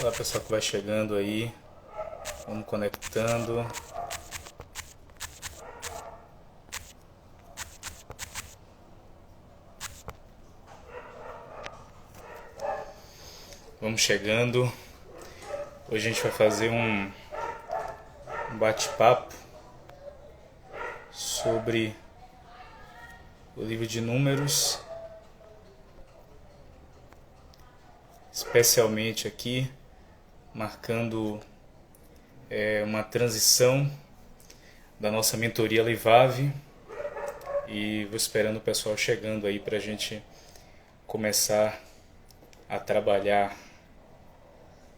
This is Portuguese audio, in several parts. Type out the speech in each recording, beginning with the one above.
Olá pessoal que vai chegando aí, vamos conectando. Vamos chegando. Hoje a gente vai fazer um bate-papo sobre o livro de Números, especialmente aqui, marcando uma transição da nossa mentoria Levave, e vou esperando o pessoal chegando aí para a gente começar a trabalhar.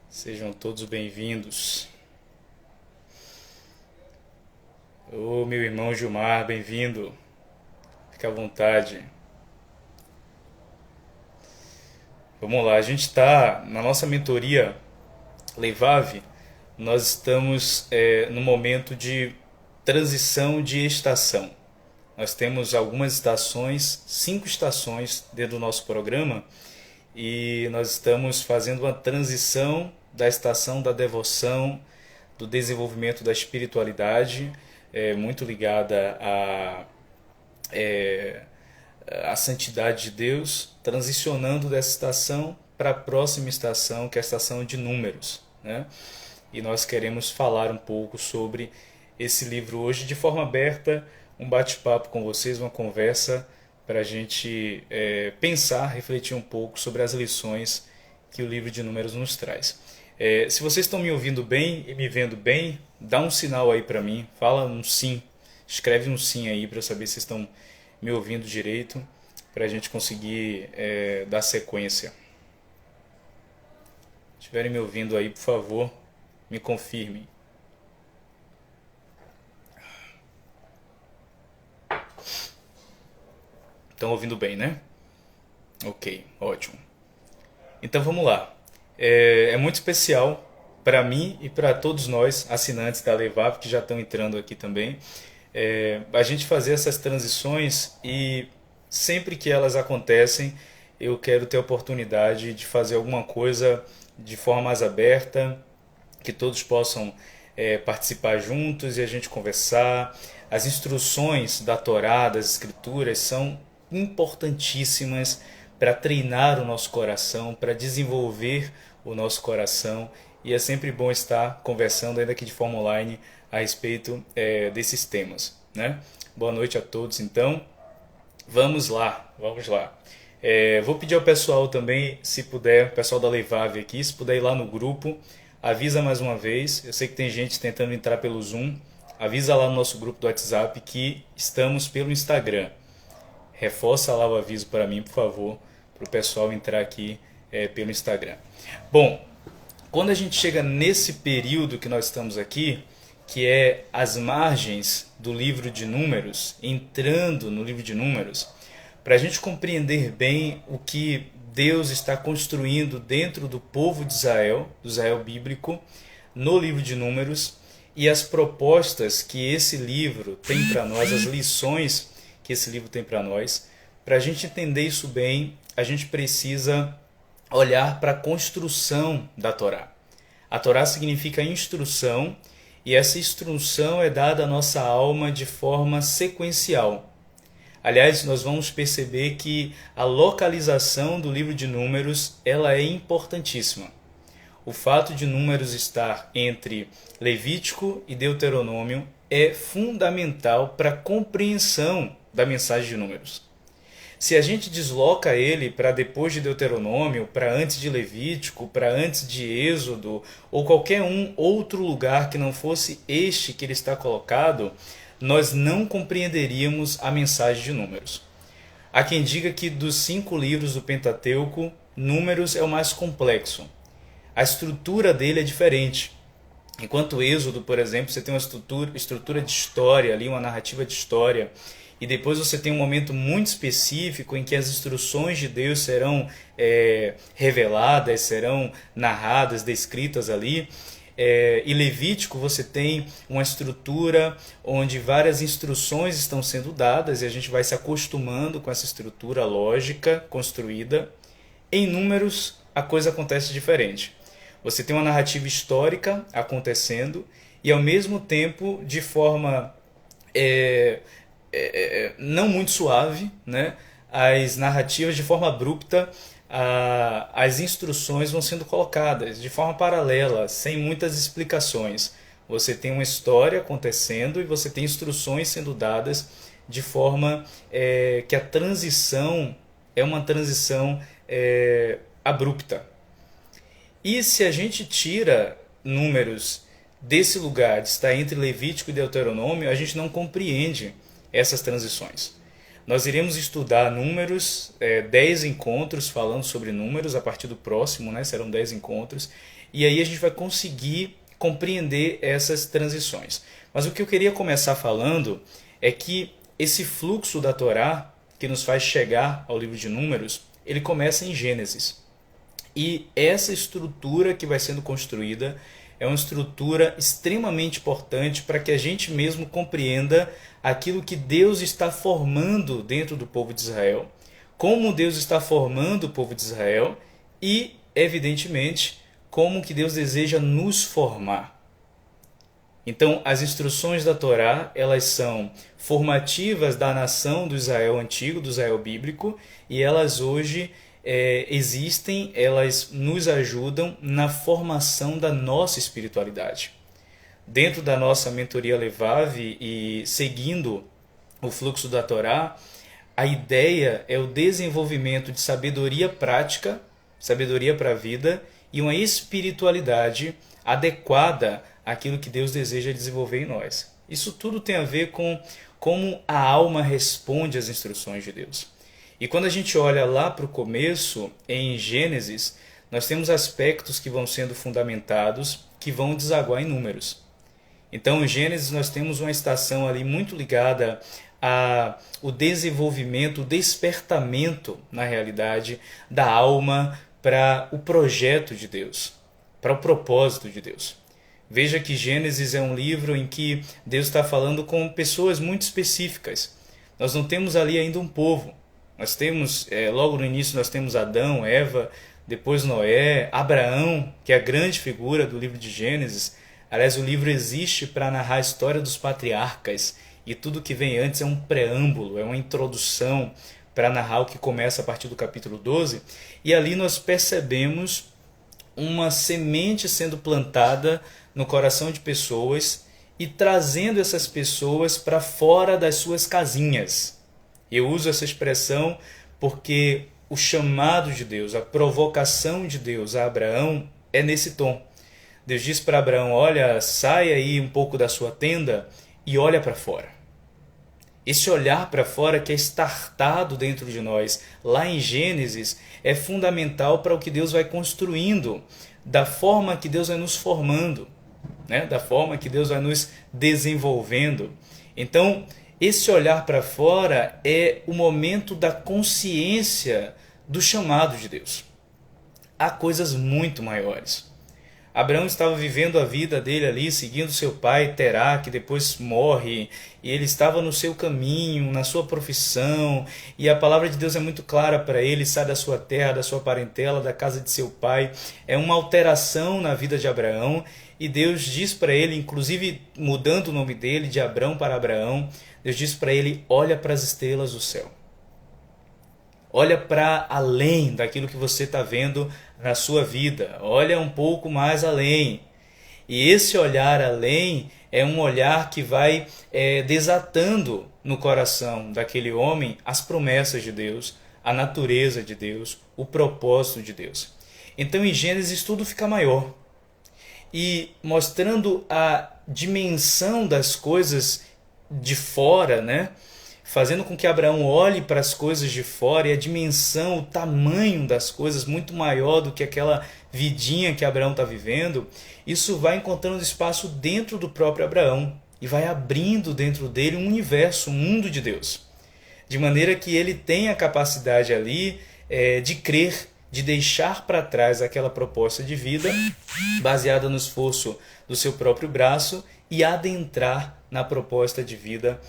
Sejam todos bem-vindos. Ô meu irmão Gilmar, bem-vindo. Fique à vontade. Vamos lá, a gente está na nossa mentoria Levave, nós estamos no momento de transição de estação. Nós temos algumas estações, 5 estações dentro do nosso programa, e nós estamos fazendo uma transição da estação da devoção, do desenvolvimento da espiritualidade, muito ligada à santidade de Deus, transicionando dessa estação para a próxima estação, que é a estação de Números, né? E nós queremos falar um pouco sobre esse livro hoje de forma aberta, um bate-papo com vocês, uma conversa para a gente pensar, refletir um pouco sobre as lições que o livro de Números nos traz. Se vocês estão me ouvindo bem e me vendo bem, dá um sinal aí para mim, fala um sim, escreve um sim aí para eu saber se vocês estão me ouvindo direito, para a gente conseguir dar sequência. Se estiverem me ouvindo aí, por favor, me confirmem. Estão ouvindo bem, né? Ok, ótimo. Então vamos lá. É muito especial para mim e para todos nós, assinantes da Levap, que já estão entrando aqui também, a gente fazer essas transições, e sempre que elas acontecem, eu quero ter a oportunidade de fazer alguma coisa de forma mais aberta, que todos possam participar juntos e a gente conversar. As instruções da Torá, das Escrituras, são importantíssimas para treinar o nosso coração, para desenvolver o nosso coração, e é sempre bom estar conversando, ainda que de forma online, a respeito desses temas, né? Boa noite a todos, então. Vamos lá. Vou pedir ao pessoal também, se puder, o pessoal da Levave aqui, se puder ir lá no grupo, avisa mais uma vez. Eu sei que tem gente tentando entrar pelo Zoom, avisa lá no nosso grupo do WhatsApp que estamos pelo Instagram. Reforça lá o aviso para mim, por favor, para o pessoal entrar aqui pelo Instagram. Bom, quando a gente chega nesse período que nós estamos aqui, que é as margens do livro de Números, entrando no livro de Números, para a gente compreender bem o que Deus está construindo dentro do povo de Israel, do Israel bíblico, no livro de Números, e as propostas que esse livro tem para nós, as lições que esse livro tem para nós. Para a gente entender isso bem, a gente precisa olhar para a construção da Torá. A Torá significa instrução, e essa instrução é dada à nossa alma de forma sequencial. Aliás, nós vamos perceber que a localização do livro de Números ela é importantíssima. O fato de Números estar entre Levítico e Deuteronômio é fundamental para a compreensão da mensagem de Números. Se a gente desloca ele para depois de Deuteronômio, para antes de Levítico, para antes de Êxodo, ou qualquer outro lugar que não fosse este que ele está colocado, nós não compreenderíamos a mensagem de Números. Há quem diga que dos 5 livros do Pentateuco, Números é o mais complexo. A estrutura dele é diferente. Enquanto Êxodo, por exemplo, você tem uma estrutura de história ali, uma narrativa de história, e depois você tem um momento muito específico em que as instruções de Deus serão reveladas, serão narradas, descritas ali. E Levítico você tem uma estrutura onde várias instruções estão sendo dadas, e a gente vai se acostumando com essa estrutura lógica construída. Em Números a coisa acontece diferente. Você tem uma narrativa histórica acontecendo e, ao mesmo tempo, de forma não muito suave, né? As narrativas, de forma abrupta, as instruções vão sendo colocadas de forma paralela, sem muitas explicações. Você tem uma história acontecendo e você tem instruções sendo dadas de forma que a transição é uma transição abrupta. E se a gente tira Números desse lugar de estar entre Levítico e Deuteronômio, a gente não compreende essas transições. Nós iremos estudar Números, 10 encontros falando sobre Números, a partir do próximo, né, serão 10 encontros, e aí a gente vai conseguir compreender essas transições. Mas o que eu queria começar falando é que esse fluxo da Torá, que nos faz chegar ao livro de Números, ele começa em Gênesis. E essa estrutura que vai sendo construída é uma estrutura extremamente importante para que a gente mesmo compreenda aquilo que Deus está formando dentro do povo de Israel, como Deus está formando o povo de Israel e, evidentemente, como que Deus deseja nos formar. Então, as instruções da Torá, elas são formativas da nação do Israel antigo, do Israel bíblico, e elas hoje existem, elas nos ajudam na formação da nossa espiritualidade. Dentro da nossa mentoria Levave e seguindo o fluxo da Torá, a ideia é o desenvolvimento de sabedoria prática, sabedoria para a vida e uma espiritualidade adequada àquilo que Deus deseja desenvolver em nós. Isso tudo tem a ver com como a alma responde às instruções de Deus. E quando a gente olha lá para o começo, em Gênesis, nós temos aspectos que vão sendo fundamentados, que vão desaguar em Números. Então, em Gênesis, nós temos uma estação ali muito ligada ao desenvolvimento, o despertamento, na realidade, da alma para o projeto de Deus, para o propósito de Deus. Veja que Gênesis é um livro em que Deus está falando com pessoas muito específicas. Nós não temos ali ainda um povo. Nós temos, logo no início, nós temos Adão, Eva, depois Noé, Abraão, que é a grande figura do livro de Gênesis. Aliás, o livro existe para narrar a história dos patriarcas e tudo que vem antes é um preâmbulo, é uma introdução para narrar o que começa a partir do capítulo 12. E ali nós percebemos uma semente sendo plantada no coração de pessoas e trazendo essas pessoas para fora das suas casinhas. Eu uso essa expressão porque o chamado de Deus, a provocação de Deus a Abraão é nesse tom. Deus diz para Abraão, olha, sai aí um pouco da sua tenda e olha para fora. Esse olhar para fora que é estartado dentro de nós, lá em Gênesis, é fundamental para o que Deus vai construindo, da forma que Deus vai nos formando, né? Da forma que Deus vai nos desenvolvendo. Então, esse olhar para fora é o momento da consciência do chamado de Deus. Há coisas muito maiores. Abraão estava vivendo a vida dele ali, seguindo seu pai Terá, que depois morre, e ele estava no seu caminho, na sua profissão, e a palavra de Deus é muito clara para ele, sai da sua terra, da sua parentela, da casa de seu pai. É uma alteração na vida de Abraão, e Deus diz para ele, inclusive mudando o nome dele de Abrão para Abraão, Deus diz para ele, olha para as estrelas do céu. Olha para além daquilo que você está vendo na sua vida. Olha um pouco mais além. E esse olhar além é um olhar que vai desatando no coração daquele homem as promessas de Deus, a natureza de Deus, o propósito de Deus. Então em Gênesis tudo fica maior. E mostrando a dimensão das coisas de fora, né? Fazendo com que Abraão olhe para as coisas de fora e a dimensão, o tamanho das coisas muito maior do que aquela vidinha que Abraão está vivendo, isso vai encontrando espaço dentro do próprio Abraão e vai abrindo dentro dele um universo, um mundo de Deus. De maneira que ele tem a capacidade ali de crer, de deixar para trás aquela proposta de vida baseada no esforço do seu próprio braço e adentrar na proposta de vida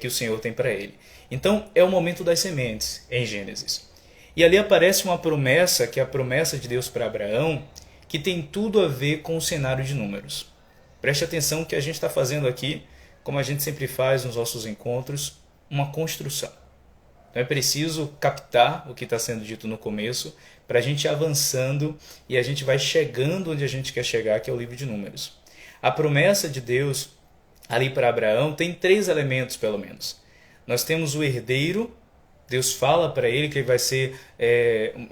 que o Senhor tem para ele. Então, é o momento das sementes em Gênesis. E ali aparece uma promessa, que é a promessa de Deus para Abraão, que tem tudo a ver com o cenário de números. Preste atenção que a gente está fazendo aqui, como a gente sempre faz nos nossos encontros, uma construção. Então é preciso captar o que está sendo dito no começo para a gente ir avançando e a gente vai chegando onde a gente quer chegar, que é o livro de Números. A promessa de Deus ali para Abraão tem 3 elementos, pelo menos. Nós temos o herdeiro. Deus fala para ele que ele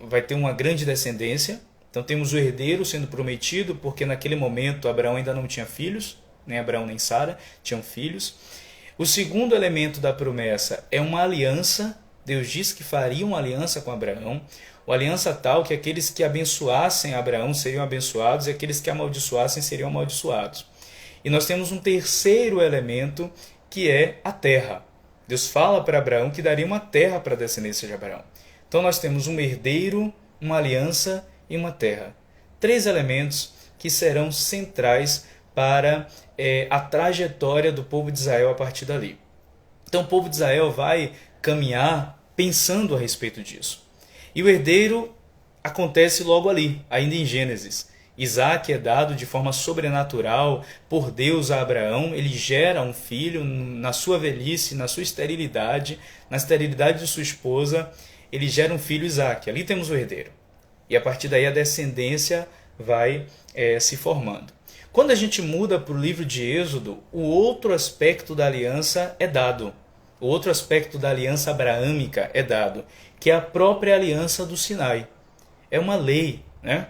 vai ter uma grande descendência. Então temos o herdeiro sendo prometido, porque naquele momento Abraão ainda não tinha filhos, nem Abraão nem Sara tinham filhos. O segundo elemento da promessa é uma aliança. Deus disse que faria uma aliança com Abraão, uma aliança tal que aqueles que abençoassem Abraão seriam abençoados e aqueles que amaldiçoassem seriam amaldiçoados. E nós temos um terceiro elemento, que é a terra. Deus fala para Abraão que daria uma terra para a descendência de Abraão. Então nós temos um herdeiro, uma aliança e uma terra. 3 elementos que serão centrais para a trajetória do povo de Israel a partir dali. Então o povo de Israel vai caminhar pensando a respeito disso. E o herdeiro acontece logo ali, ainda em Gênesis. Isaac é dado de forma sobrenatural por Deus a Abraão. Ele gera um filho na sua velhice, na sua esterilidade, na esterilidade de sua esposa. Ele gera um filho, Isaac. Ali temos o herdeiro. E a partir daí a descendência vai se formando. Quando a gente muda para o livro de Êxodo, o outro aspecto da aliança é dado. O outro aspecto da aliança abraâmica é dado, que é a própria aliança do Sinai. É uma lei, né?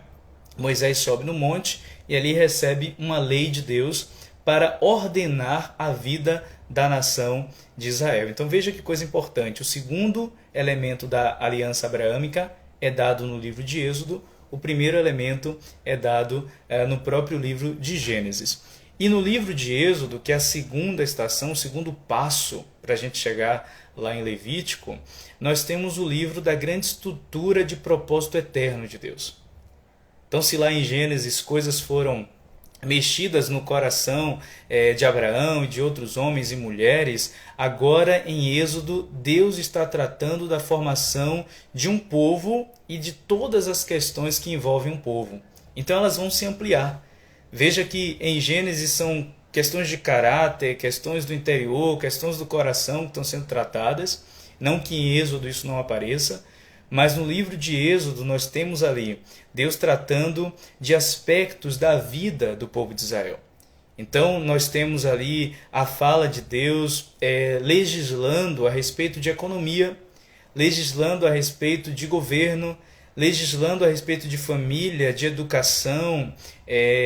Moisés sobe no monte e ali recebe uma lei de Deus para ordenar a vida da nação de Israel. Então veja que coisa importante. O segundo elemento da aliança abraâmica é dado no livro de Êxodo. O primeiro elemento é dado no próprio livro de Gênesis. E no livro de Êxodo, que é a segunda estação, o segundo passo para a gente chegar lá em Levítico, nós temos o livro da grande estrutura de propósito eterno de Deus. Então, se lá em Gênesis coisas foram mexidas no coração de Abraão e de outros homens e mulheres, agora em Êxodo, Deus está tratando da formação de um povo e de todas as questões que envolvem um povo. Então, elas vão se ampliar. Veja que em Gênesis são questões de caráter, questões do interior, questões do coração que estão sendo tratadas. Não que em Êxodo isso não apareça, mas no livro de Êxodo nós temos ali Deus tratando de aspectos da vida do povo de Israel. Então nós temos ali a fala de Deus legislando a respeito de economia, legislando a respeito de governo, legislando a respeito de família, de educação,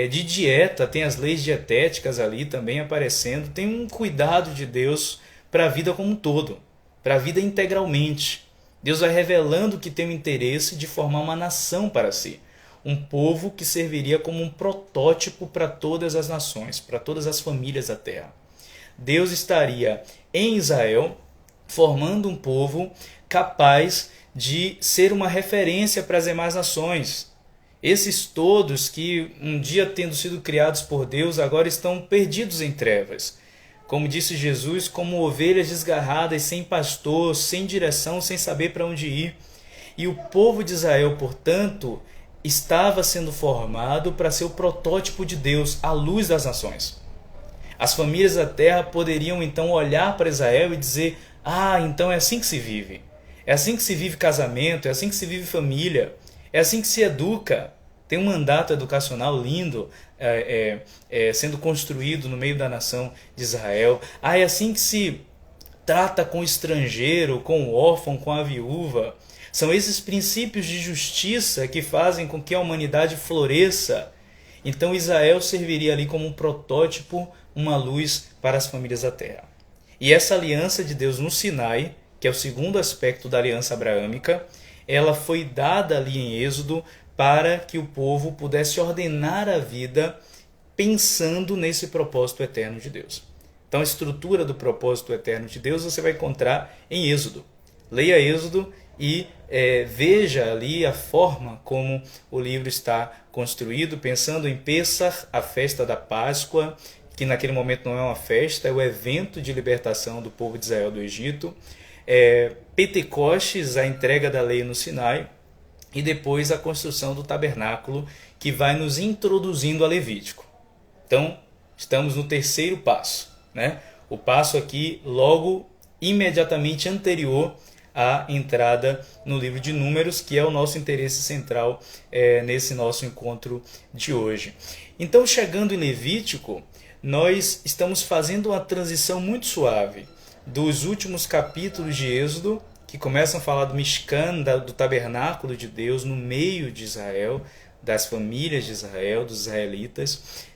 de dieta. Tem as leis dietéticas ali também aparecendo. Tem um cuidado de Deus para a vida como um todo, para a vida integralmente. Deus vai revelando que tem o interesse de formar uma nação para si, um povo que serviria como um protótipo para todas as nações, para todas as famílias da terra. Deus estaria em Israel formando um povo capaz de ser uma referência para as demais nações. Esses todos que um dia tendo sido criados por Deus agora estão perdidos em trevas. Como disse Jesus, como ovelhas desgarradas, sem pastor, sem direção, sem saber para onde ir. E o povo de Israel, portanto, estava sendo formado para ser o protótipo de Deus, a luz das nações. As famílias da terra poderiam então olhar para Israel e dizer: ah, então é assim que se vive. É assim que se vive casamento, é assim que se vive família, é assim que se educa. Tem um mandato educacional lindo sendo construído no meio da nação de Israel. Ah, é assim que se trata com o estrangeiro, com o órfão, com a viúva. São esses princípios de justiça que fazem com que a humanidade floresça. Então Israel serviria ali como um protótipo, uma luz para as famílias da terra. E essa aliança de Deus no Sinai, que é o segundo aspecto da aliança abraâmica, ela foi dada ali em Êxodo para que o povo pudesse ordenar a vida pensando nesse propósito eterno de Deus. Então a estrutura do propósito eterno de Deus você vai encontrar em Êxodo. Leia Êxodo e veja ali a forma como o livro está construído, pensando em Pêssar, a festa da Páscoa, que naquele momento não é uma festa, é o evento de libertação do povo de Israel do Egito. Pentecostes, a entrega da lei no Sinai, e depois a construção do tabernáculo, que vai nos introduzindo a Levítico. Então, estamos no terceiro passo, né? O passo aqui logo imediatamente anterior à entrada no livro de Números, que é o nosso interesse central nesse nosso encontro de hoje. Então, chegando em Levítico, nós estamos fazendo uma transição muito suave dos últimos capítulos de Êxodo, que começam a falar do Mishkan, do tabernáculo de Deus no meio de Israel, das famílias de Israel, dos israelitas,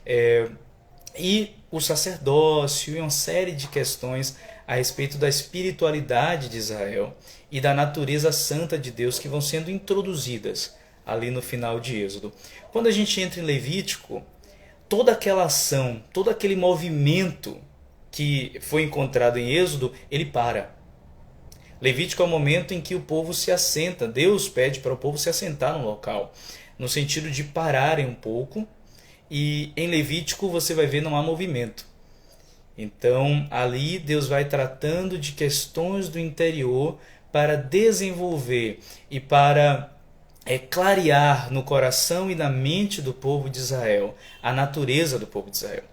e o sacerdócio e uma série de questões a respeito da espiritualidade de Israel e da natureza santa de Deus que vão sendo introduzidas ali no final de Êxodo. Quando a gente entra em Levítico, toda aquela ação, todo aquele movimento que foi encontrado em Êxodo, ele para. Levítico é o momento em que o povo se assenta. Deus pede para o povo se assentar no local, no sentido de pararem um pouco. E em Levítico você vai ver não há movimento. Então ali Deus vai tratando de questões do interior para desenvolver e para clarear no coração e na mente do povo de Israel a natureza do povo de Israel.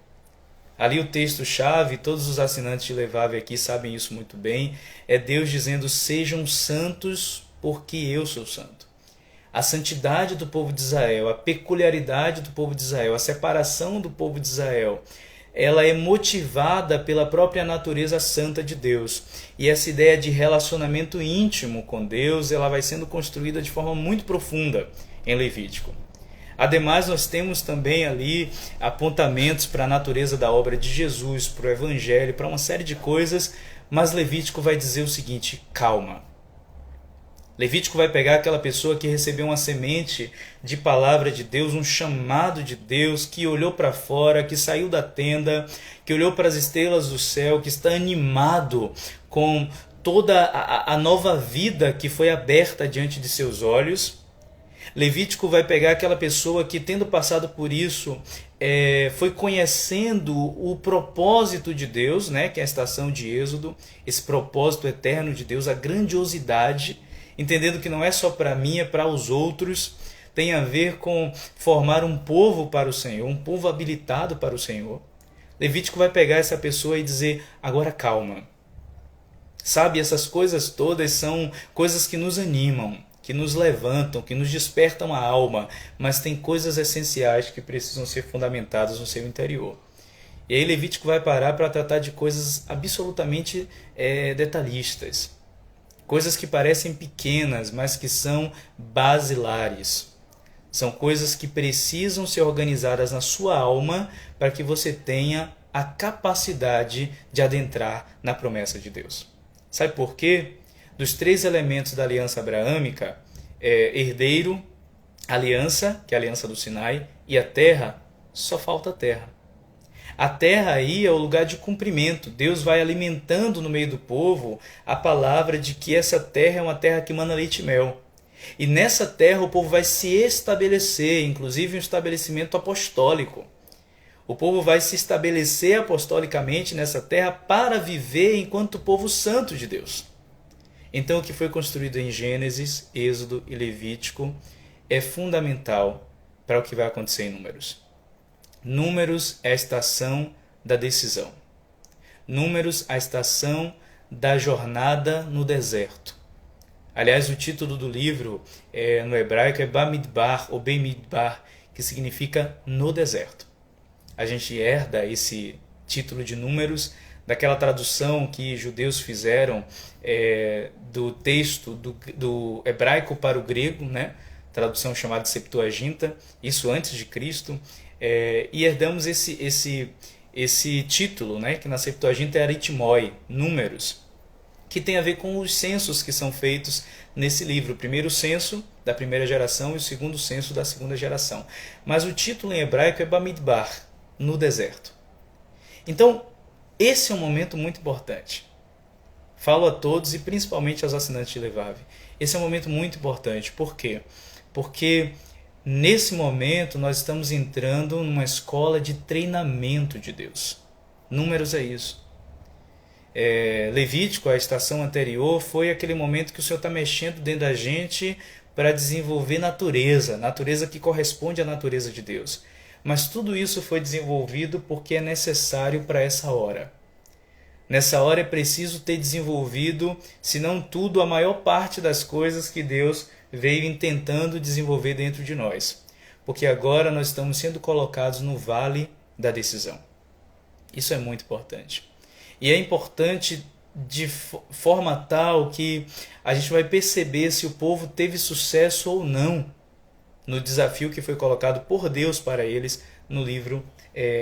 Ali o texto-chave, todos os assinantes de Levav aqui sabem isso muito bem, é Deus dizendo: sejam santos porque eu sou santo. A santidade do povo de Israel, a peculiaridade do povo de Israel, a separação do povo de Israel, ela é motivada pela própria natureza santa de Deus. E essa ideia de relacionamento íntimo com Deus, ela vai sendo construída de forma muito profunda em Levítico. Ademais, nós temos também ali apontamentos para a natureza da obra de Jesus, para o Evangelho, para uma série de coisas, mas Levítico vai dizer o seguinte: calma. Levítico vai pegar aquela pessoa que recebeu uma semente de palavra de Deus, um chamado de Deus, que olhou para fora, que saiu da tenda, que olhou para as estrelas do céu, que está animado com toda a nova vida que foi aberta diante de seus olhos. Levítico vai pegar aquela pessoa que, tendo passado por isso, foi conhecendo o propósito de Deus, né, que é a estação de Êxodo, esse propósito eterno de Deus, a grandiosidade, entendendo que não é só para mim, é para os outros, tem a ver com formar um povo para o Senhor, um povo habilitado para o Senhor. Levítico vai pegar essa pessoa e dizer: agora calma. Sabe, essas coisas todas são coisas que nos animam, que nos levantam, que nos despertam a alma, mas tem coisas essenciais que precisam ser fundamentadas no seu interior. E aí Levítico vai parar para tratar de coisas absolutamente detalhistas. Coisas que parecem pequenas, mas que são basilares. São coisas que precisam ser organizadas na sua alma para que você tenha a capacidade de adentrar na promessa de Deus. Sabe por quê? Dos 3 elementos da aliança abraâmica, herdeiro, aliança, que é a aliança do Sinai, e a terra, só falta a terra. A terra aí é o lugar de cumprimento. Deus vai alimentando no meio do povo a palavra de que essa terra é uma terra que mana leite e mel. E nessa terra o povo vai se estabelecer, inclusive um estabelecimento apostólico. O povo vai se estabelecer apostolicamente nessa terra para viver enquanto povo santo de Deus. Então o que foi construído em Gênesis, Êxodo e Levítico é fundamental para o que vai acontecer em Números. Números é a estação da decisão. Números a estação da jornada no deserto. Aliás, o título do livro no hebraico é Bamidbar ou Bemidbar, que significa no deserto. A gente herda esse título de Números daquela tradução que judeus fizeram do texto do hebraico para o grego, né? Tradução chamada Septuaginta, isso antes de Cristo, e herdamos esse título, né? Que na Septuaginta é aritmoi, números, que tem a ver com os censos que são feitos nesse livro, o primeiro censo da primeira geração e o segundo censo da segunda geração. Mas o título em hebraico é Bamidbar, no deserto. Então, esse é um momento muito importante. Falo a todos e principalmente aos assinantes de Levav. Esse é um momento muito importante. Por quê? Porque nesse momento nós estamos entrando numa escola de treinamento de Deus. Números é isso. Levítico, a estação anterior, foi aquele momento que o Senhor está mexendo dentro da gente para desenvolver natureza que corresponde à natureza de Deus. Mas tudo isso foi desenvolvido porque é necessário para essa hora. Nessa hora é preciso ter desenvolvido, se não tudo, a maior parte das coisas que Deus veio intentando desenvolver dentro de nós. Porque agora nós estamos sendo colocados no vale da decisão. Isso é muito importante. E é importante de forma tal que a gente vai perceber se o povo teve sucesso ou não no desafio que foi colocado por Deus para eles no livro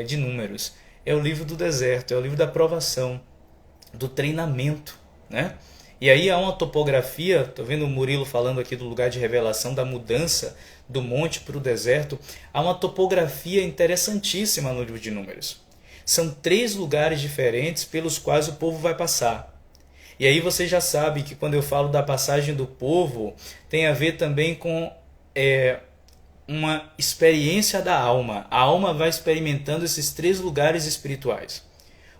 de Números. É o livro do deserto, é o livro da provação, do treinamento, né? E aí há uma topografia, estou vendo o Murilo falando aqui do lugar de revelação, da mudança do monte para o deserto, há uma topografia interessantíssima no livro de Números. São 3 lugares diferentes pelos quais o povo vai passar. E aí você já sabe que quando eu falo da passagem do povo, tem a ver também com uma experiência da alma. A alma vai experimentando esses 3 lugares espirituais.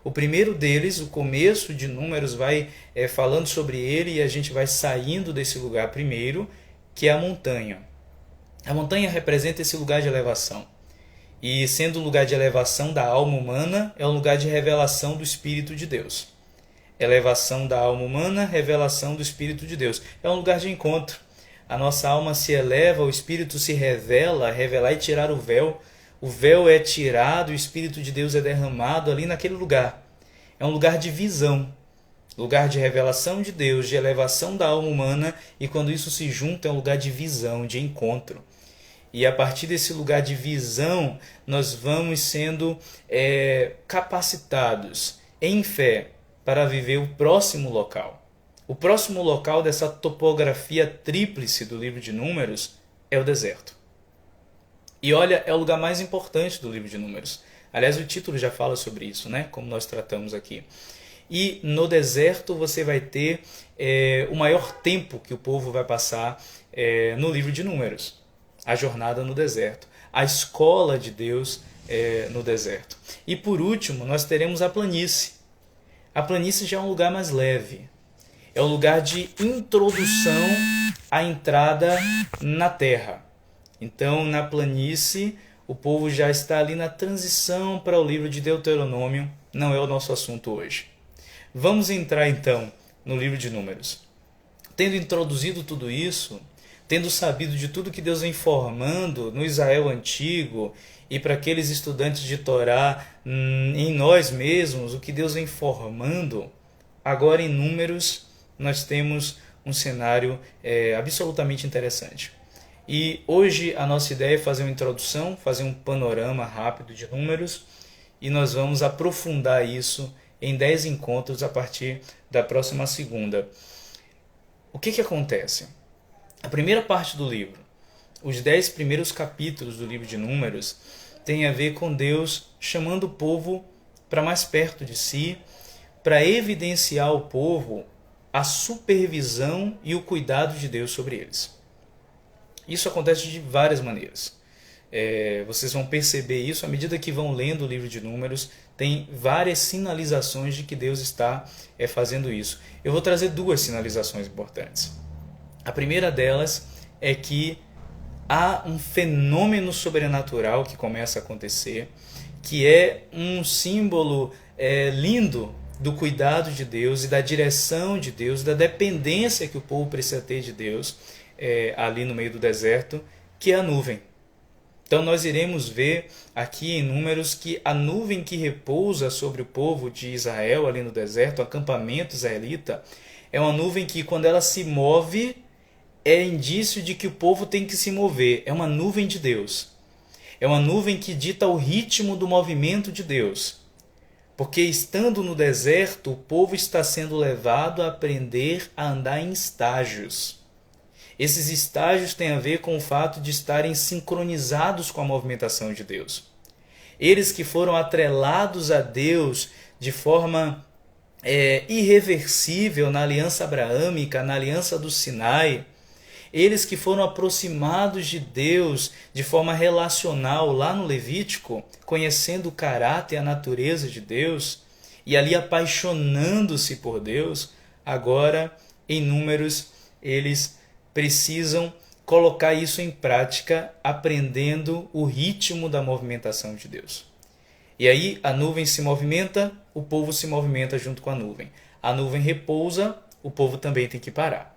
O primeiro deles, o começo de Números, vai falando sobre ele e a gente vai saindo desse lugar primeiro, que é a montanha. A montanha representa esse lugar de elevação. E sendo o lugar de elevação da alma humana, é um lugar de revelação do Espírito de Deus. Elevação da alma humana, revelação do Espírito de Deus. É um lugar de encontro. A nossa alma se eleva, o Espírito se revela, revelar e tirar o véu. O véu é tirado, o Espírito de Deus é derramado ali naquele lugar. É um lugar de visão, lugar de revelação de Deus, de elevação da alma humana, e quando isso se junta é um lugar de visão, de encontro. E a partir desse lugar de visão, nós vamos sendo capacitados em fé para viver o próximo local. O próximo local dessa topografia tríplice do livro de Números é o deserto. E olha, é o lugar mais importante do livro de Números. Aliás, o título já fala sobre isso, né? Como nós tratamos aqui. E no deserto você vai ter o maior tempo que o povo vai passar no livro de Números. A jornada no deserto. A escola de Deus no deserto. E por último, nós teremos a planície. A planície já é um lugar mais leve. É um lugar de introdução à entrada na terra. Então, na planície, o povo já está ali na transição para o livro de Deuteronômio. Não é o nosso assunto hoje. Vamos entrar então no livro de Números. Tendo introduzido tudo isso, tendo sabido de tudo que Deus vem formando no Israel antigo e para aqueles estudantes de Torá, em nós mesmos, o que Deus vem formando, agora em Números nós temos um cenário absolutamente interessante. E hoje a nossa ideia é fazer uma introdução, fazer um panorama rápido de Números, e nós vamos aprofundar isso em 10 encontros a partir da próxima segunda. O que acontece? A primeira parte do livro, os 10 primeiros capítulos do livro de Números, tem a ver com Deus chamando o povo para mais perto de si, para evidenciar ao povo a supervisão e o cuidado de Deus sobre eles. Isso acontece de várias maneiras. Vocês vão perceber isso à medida que vão lendo o livro de Números. Tem várias sinalizações de que Deus está fazendo isso. Eu vou trazer 2 sinalizações importantes. A primeira delas é que há um fenômeno sobrenatural que começa a acontecer, que é um símbolo lindo do cuidado de Deus e da direção de Deus, da dependência que o povo precisa ter de Deus ali no meio do deserto, que é a nuvem. Então nós iremos ver aqui em Números que a nuvem que repousa sobre o povo de Israel ali no deserto, o acampamento israelita, é uma nuvem que quando ela se move é indício de que o povo tem que se mover. É uma nuvem de Deus. É uma nuvem que dita o ritmo do movimento de Deus. Porque estando no deserto, o povo está sendo levado a aprender a andar em estágios. Esses estágios têm a ver com o fato de estarem sincronizados com a movimentação de Deus. Eles que foram atrelados a Deus de forma irreversível na aliança abraâmica, na aliança do Sinai, eles que foram aproximados de Deus de forma relacional lá no Levítico, conhecendo o caráter e a natureza de Deus, e ali apaixonando-se por Deus, agora em Números eles precisam colocar isso em prática, aprendendo o ritmo da movimentação de Deus. E aí a nuvem se movimenta, o povo se movimenta junto com a nuvem. A nuvem repousa, o povo também tem que parar.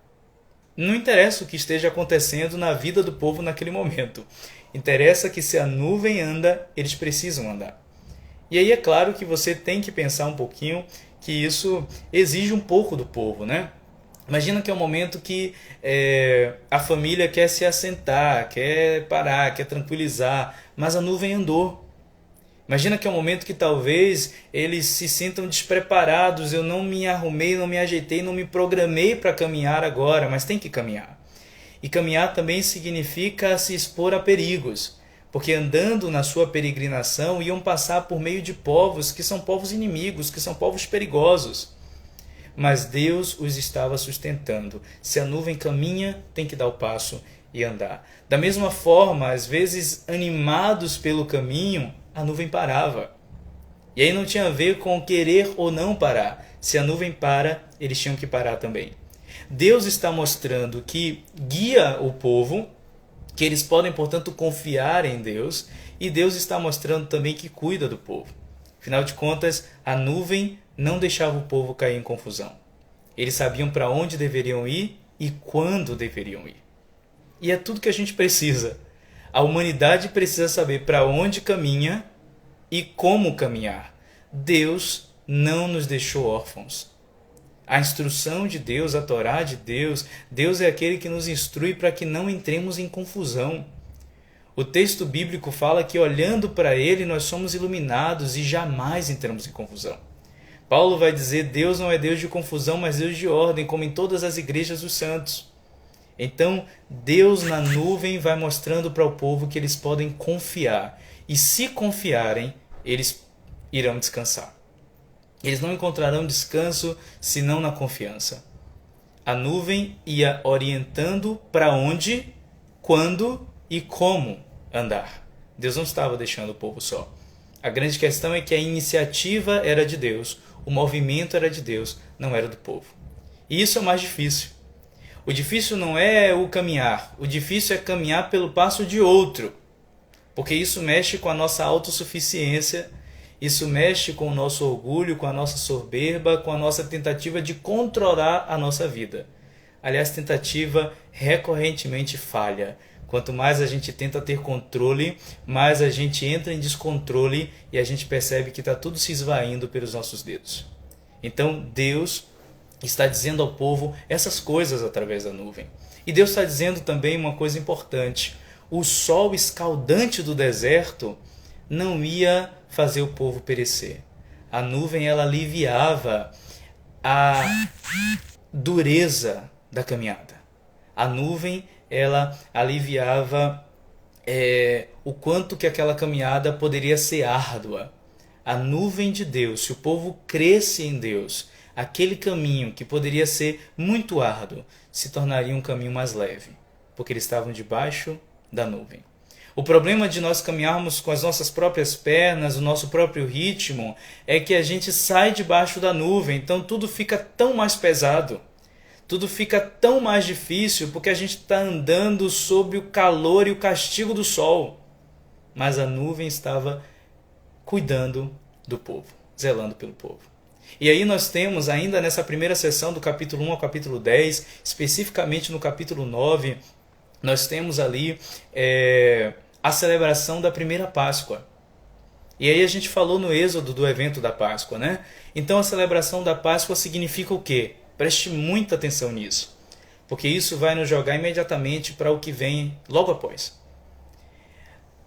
Não interessa o que esteja acontecendo na vida do povo naquele momento. Interessa que se a nuvem anda, eles precisam andar. E aí é claro que você tem que pensar um pouquinho que isso exige um pouco do povo, né? Imagina que é um momento que a família quer se assentar, quer parar, quer tranquilizar, mas a nuvem andou. Imagina que é um momento que talvez eles se sintam despreparados, eu não me arrumei, não me ajeitei, não me programei para caminhar agora, mas tem que caminhar. E caminhar também significa se expor a perigos, porque andando na sua peregrinação iam passar por meio de povos que são povos inimigos, que são povos perigosos. Mas Deus os estava sustentando. Se a nuvem caminha, tem que dar o passo e andar. Da mesma forma, às vezes animados pelo caminho, a nuvem parava. E aí não tinha a ver com querer ou não parar. Se a nuvem para, eles tinham que parar também. Deus está mostrando que guia o povo, que eles podem, portanto, confiar em Deus, e Deus está mostrando também que cuida do povo. Afinal de contas, a nuvem não deixava o povo cair em confusão. Eles sabiam para onde deveriam ir e quando deveriam ir. E é tudo que a gente precisa. A humanidade precisa saber para onde caminha e como caminhar. Deus não nos deixou órfãos. A instrução de Deus, a Torá de Deus, Deus é aquele que nos instrui para que não entremos em confusão. O texto bíblico fala que olhando para Ele nós somos iluminados e jamais entramos em confusão. Paulo vai dizer, Deus não é Deus de confusão, mas Deus de ordem, como em todas as igrejas dos santos. Então, Deus na nuvem vai mostrando para o povo que eles podem confiar. E se confiarem, eles irão descansar. Eles não encontrarão descanso senão na confiança. A nuvem ia orientando para onde, quando e como andar. Deus não estava deixando o povo só. A grande questão é que a iniciativa era de Deus, o movimento era de Deus, não era do povo. E isso é o mais difícil. O difícil não é o caminhar, o difícil é caminhar pelo passo de outro. Porque isso mexe com a nossa autossuficiência, isso mexe com o nosso orgulho, com a nossa soberba, com a nossa tentativa de controlar a nossa vida. Aliás, tentativa recorrentemente falha. Quanto mais a gente tenta ter controle, mais a gente entra em descontrole e a gente percebe que está tudo se esvaindo pelos nossos dedos. Então Deus está dizendo ao povo essas coisas através da nuvem. E Deus está dizendo também uma coisa importante. O sol escaldante do deserto não ia fazer o povo perecer. A nuvem ela aliviava a dureza da caminhada. A nuvem ela aliviava o quanto que aquela caminhada poderia ser árdua. A nuvem de Deus, se o povo cresce em Deus, aquele caminho que poderia ser muito árduo se tornaria um caminho mais leve, porque eles estavam debaixo da nuvem. O problema de nós caminharmos com as nossas próprias pernas, o nosso próprio ritmo, é que a gente sai debaixo da nuvem, então tudo fica tão mais pesado, tudo fica tão mais difícil, porque a gente está andando sob o calor e o castigo do sol. Mas a nuvem estava cuidando do povo, zelando pelo povo. E aí nós temos ainda nessa primeira sessão do capítulo 1 ao capítulo 10, especificamente no capítulo 9, nós temos ali a celebração da primeira Páscoa. E aí a gente falou no Êxodo do evento da Páscoa, né? Então a celebração da Páscoa significa o quê? Preste muita atenção nisso, porque isso vai nos jogar imediatamente para o que vem logo após.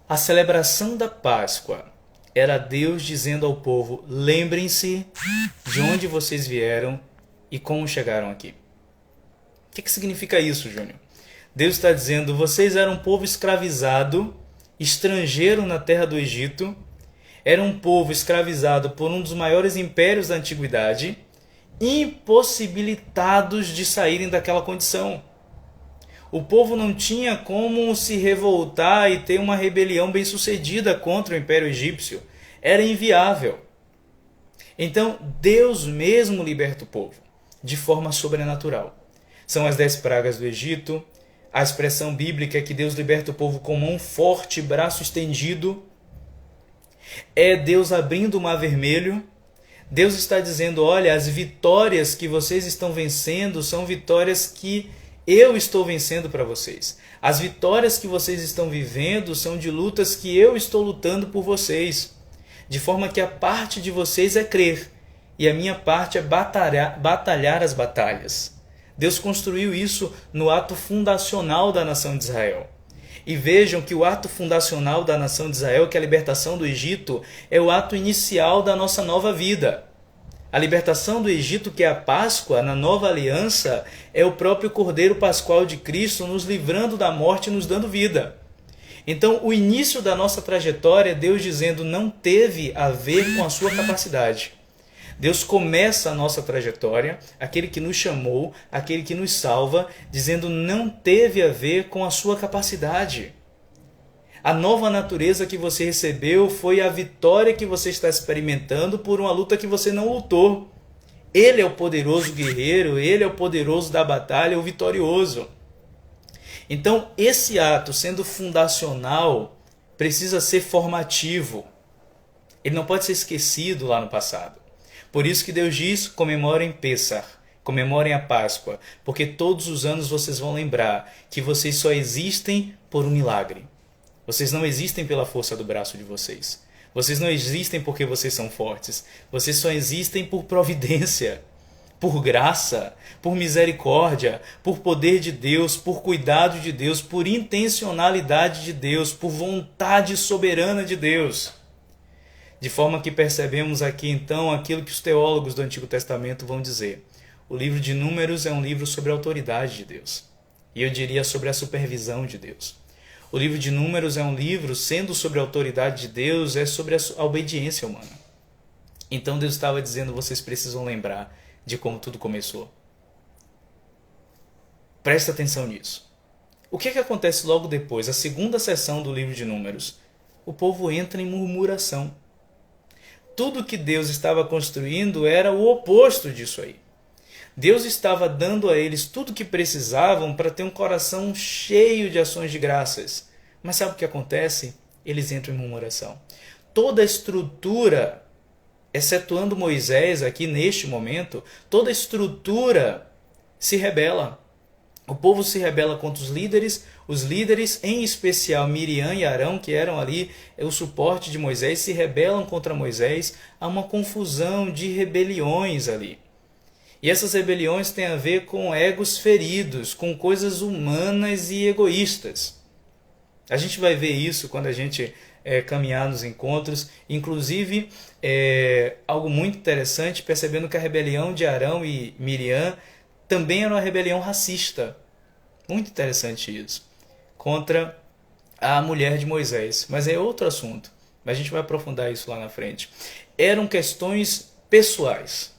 A celebração da Páscoa era Deus dizendo ao povo, lembrem-se de onde vocês vieram e como chegaram aqui. O que significa isso, Júnior? Deus está dizendo, vocês eram um povo escravizado, estrangeiro na terra do Egito, era um povo escravizado por um dos maiores impérios da antiguidade, impossibilitados de saírem daquela condição. O povo não tinha como se revoltar e ter uma rebelião bem-sucedida contra o Império Egípcio. Era inviável. Então, Deus mesmo liberta o povo, de forma sobrenatural. São as 10 pragas do Egito, A expressão bíblica é que Deus liberta o povo com mão forte, braço estendido. É Deus abrindo o mar vermelho. Deus está dizendo, olha, as vitórias que vocês estão vencendo são vitórias que eu estou vencendo para vocês. As vitórias que vocês estão vivendo são de lutas que eu estou lutando por vocês. De forma que a parte de vocês é crer e a minha parte é batalhar as batalhas. Deus construiu isso no ato fundacional da nação de Israel. E vejam que o ato fundacional da nação de Israel, que é a libertação do Egito, é o ato inicial da nossa nova vida. A libertação do Egito, que é a Páscoa, na nova aliança, é o próprio Cordeiro Pascual de Cristo nos livrando da morte e nos dando vida. Então, o início da nossa trajetória é Deus dizendo não teve a ver com a sua capacidade. Deus começa a nossa trajetória, aquele que nos chamou, aquele que nos salva, dizendo não teve a ver com a sua capacidade. A nova natureza que você recebeu foi a vitória que você está experimentando por uma luta que você não lutou. Ele é o poderoso guerreiro, ele é o poderoso da batalha, o vitorioso. Então, esse ato, sendo fundacional, precisa ser formativo. Ele não pode ser esquecido lá no passado. Por isso que Deus diz, comemorem Pêssar, comemorem a Páscoa, porque todos os anos vocês vão lembrar que vocês só existem por um milagre. Vocês não existem pela força do braço de vocês. Vocês não existem porque vocês são fortes. Vocês só existem por providência, por graça, por misericórdia, por poder de Deus, por cuidado de Deus, por intencionalidade de Deus, por vontade soberana de Deus. De forma que percebemos aqui então aquilo que os teólogos do Antigo Testamento vão dizer. O livro de Números é um livro sobre a autoridade de Deus. E eu diria sobre a supervisão de Deus. O livro de Números é um livro, sendo sobre a autoridade de Deus, é sobre a obediência humana. Então Deus estava dizendo, vocês precisam lembrar de como tudo começou. Presta atenção nisso. O que acontece logo depois, a segunda sessão do livro de Números? O povo entra em murmuração. Tudo que Deus estava construindo era o oposto disso aí. Deus estava dando a eles tudo o que precisavam para ter um coração cheio de ações de graças. Mas sabe o que acontece? Eles entram em murmuração. Toda a estrutura, excetuando Moisés aqui neste momento, toda a estrutura se rebela. O povo se rebela contra os líderes, em especial Miriam e Arão, que eram ali o suporte de Moisés, se rebelam contra Moisés. Há uma confusão de rebeliões ali. E essas rebeliões têm a ver com egos feridos, com coisas humanas e egoístas. A gente vai ver isso quando a gente caminhar nos encontros. Inclusive, algo muito interessante, percebendo que a rebelião de Arão e Miriam também era uma rebelião racista. Muito interessante isso. Contra a mulher de Moisés. Mas é outro assunto. A gente vai aprofundar isso lá na frente. Eram questões pessoais.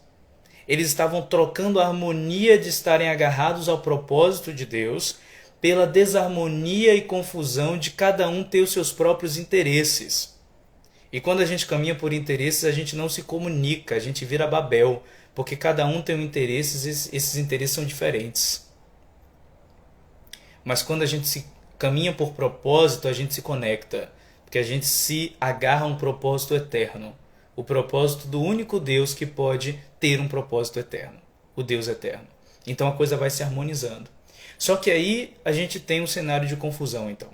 Eles estavam trocando a harmonia de estarem agarrados ao propósito de Deus pela desarmonia e confusão de cada um ter os seus próprios interesses. E quando a gente caminha por interesses, a gente não se comunica, a gente vira Babel, porque cada um tem um interesse, esses interesses são diferentes. Mas quando a gente se caminha por propósito, a gente se conecta, porque a gente se agarra a um propósito eterno. O propósito do único Deus que pode ter um propósito eterno, o Deus eterno. Então a coisa vai se harmonizando. Só que aí a gente tem um cenário de confusão, então.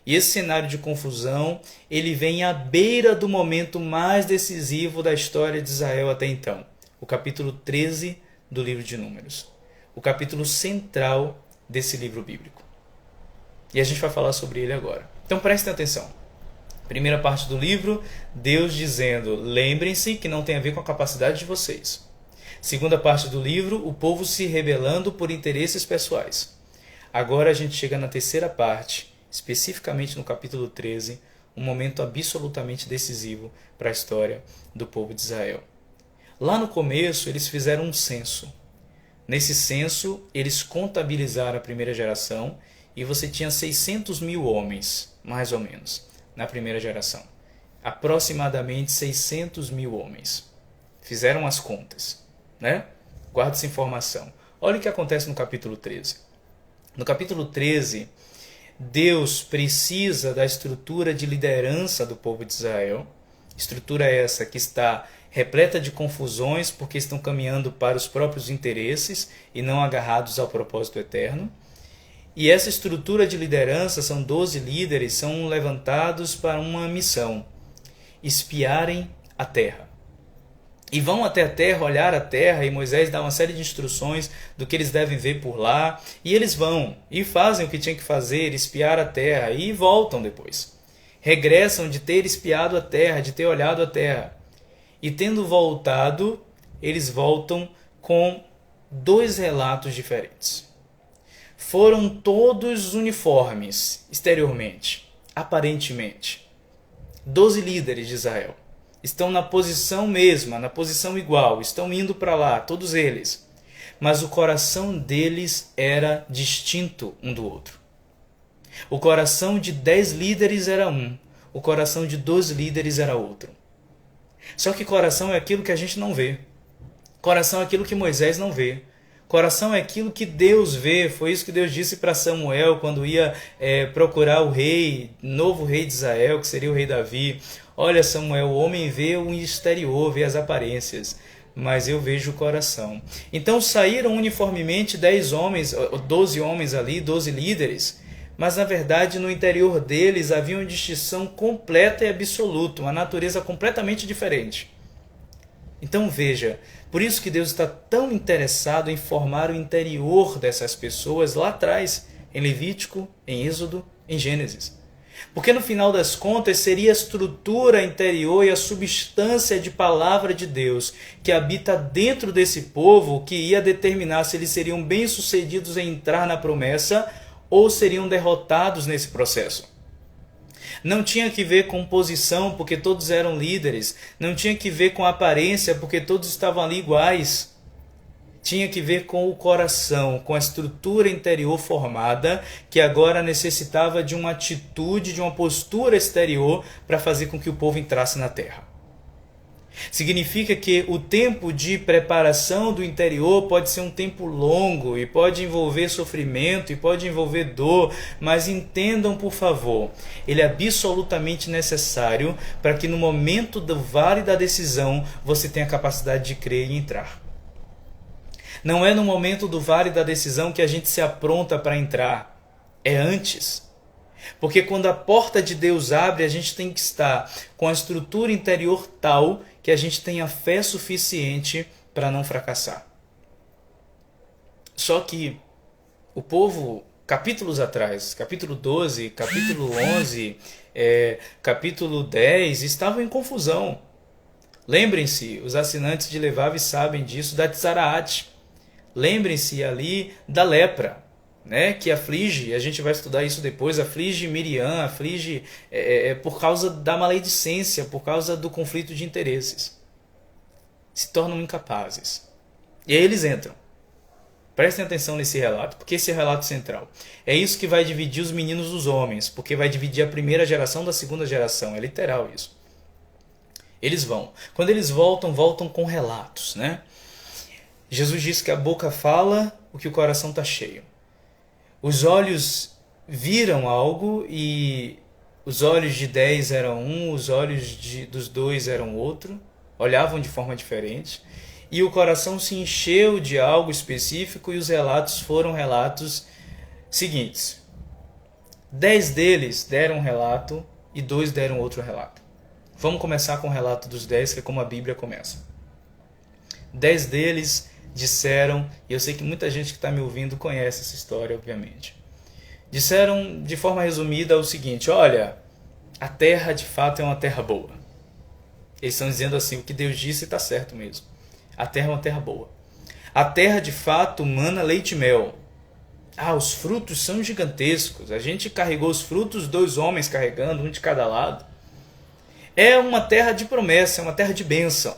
E esse cenário de confusão, ele vem à beira do momento mais decisivo da história de Israel até então. O capítulo 13 do livro de Números. O capítulo central desse livro bíblico. E a gente vai falar sobre ele agora. Então prestem atenção. Primeira parte do livro, Deus dizendo, lembrem-se que não tem a ver com a capacidade de vocês. Segunda parte do livro, o povo se rebelando por interesses pessoais. Agora a gente chega na terceira parte, especificamente no capítulo 13, um momento absolutamente decisivo para a história do povo de Israel. Lá no começo, eles fizeram um censo. Nesse censo, eles contabilizaram a primeira geração e você tinha 600 mil homens, mais ou menos, na primeira geração. Aproximadamente 600 mil homens. Fizeram as contas, né? Guarda essa informação. Olha o que acontece no capítulo 13. No capítulo 13, Deus precisa da estrutura de liderança do povo de Israel. Estrutura essa que está repleta de confusões porque estão caminhando para os próprios interesses e não agarrados ao propósito eterno. E essa estrutura de liderança, são 12 líderes, são levantados para uma missão: espiarem a terra. E vão até a terra, olhar a terra, e Moisés dá uma série de instruções do que eles devem ver por lá. E eles vão e fazem o que tinham que fazer, espiar a terra, e voltam depois. Regressam de ter espiado a terra, de ter olhado a terra. E tendo voltado, eles voltam com 2 relatos diferentes. Foram todos uniformes, exteriormente, aparentemente. 12 líderes de Israel. Estão na posição mesma, na posição igual, estão indo para lá, todos eles. Mas o coração deles era distinto um do outro. O coração de 10 líderes era um, o coração de 12 líderes era outro. Só que coração é aquilo que a gente não vê. Coração é aquilo que Moisés não vê. Coração é aquilo que Deus vê. Foi isso que Deus disse para Samuel quando ia procurar o rei, novo rei de Israel, que seria o rei Davi. Olha, Samuel, o homem vê o exterior, vê as aparências, mas eu vejo o coração. Então saíram uniformemente 12 homens ali, 12 líderes, mas na verdade no interior deles havia uma distinção completa e absoluta, uma natureza completamente diferente. Então veja, por isso que Deus está tão interessado em formar o interior dessas pessoas lá atrás, em Levítico, em Êxodo, em Gênesis. Porque no final das contas seria a estrutura interior e a substância de palavra de Deus que habita dentro desse povo que ia determinar se eles seriam bem-sucedidos em entrar na promessa ou seriam derrotados nesse processo. Não tinha que ver com posição, porque todos eram líderes. Não tinha que ver com aparência, porque todos estavam ali iguais. Tinha que ver com o coração, com a estrutura interior formada, que agora necessitava de uma atitude, de uma postura exterior para fazer com que o povo entrasse na terra. Significa que o tempo de preparação do interior pode ser um tempo longo e pode envolver sofrimento e pode envolver dor, mas entendam, por favor, ele é absolutamente necessário para que no momento do vale da decisão você tenha a capacidade de crer e entrar. Não é no momento do vale da decisão que a gente se apronta para entrar, é antes. Porque quando a porta de Deus abre, a gente tem que estar com a estrutura interior tal que a gente tenha fé suficiente para não fracassar. Só que o povo, capítulos atrás, capítulo 12, capítulo 11, capítulo 10, estavam em confusão. Lembrem-se, os assinantes de Levav sabem disso, da Tzaraat. Lembrem-se ali da lepra, né, que aflige, a gente vai estudar isso depois, aflige Miriam, aflige por causa da maledicência, por causa do conflito de interesses. Se tornam incapazes. E aí eles entram. Prestem atenção nesse relato, porque esse é o relato central. É isso que vai dividir os meninos dos homens, porque vai dividir a primeira geração da segunda geração, é literal isso. Eles vão. Quando eles voltam, voltam com relatos, né? Jesus disse que a boca fala o que o coração está cheio. Os olhos viram algo e os olhos de 10 eram um, os olhos dos 2 eram outro, olhavam de forma diferente. E o coração se encheu de algo específico e os relatos foram relatos seguintes. 10 deles deram um relato e 2 deram outro relato. Vamos começar com o relato dos 10, que é como a Bíblia começa. 10 deles disseram, e eu sei que muita gente que está me ouvindo conhece essa história, obviamente. Disseram de forma resumida o seguinte: olha, a terra de fato é uma terra boa. Eles estão dizendo assim, o que Deus disse está certo mesmo. A terra é uma terra boa. A terra de fato mana leite e mel. Ah, os frutos são gigantescos. A gente carregou os frutos, 2 homens carregando, um de cada lado. É uma terra de promessa, é uma terra de bênção.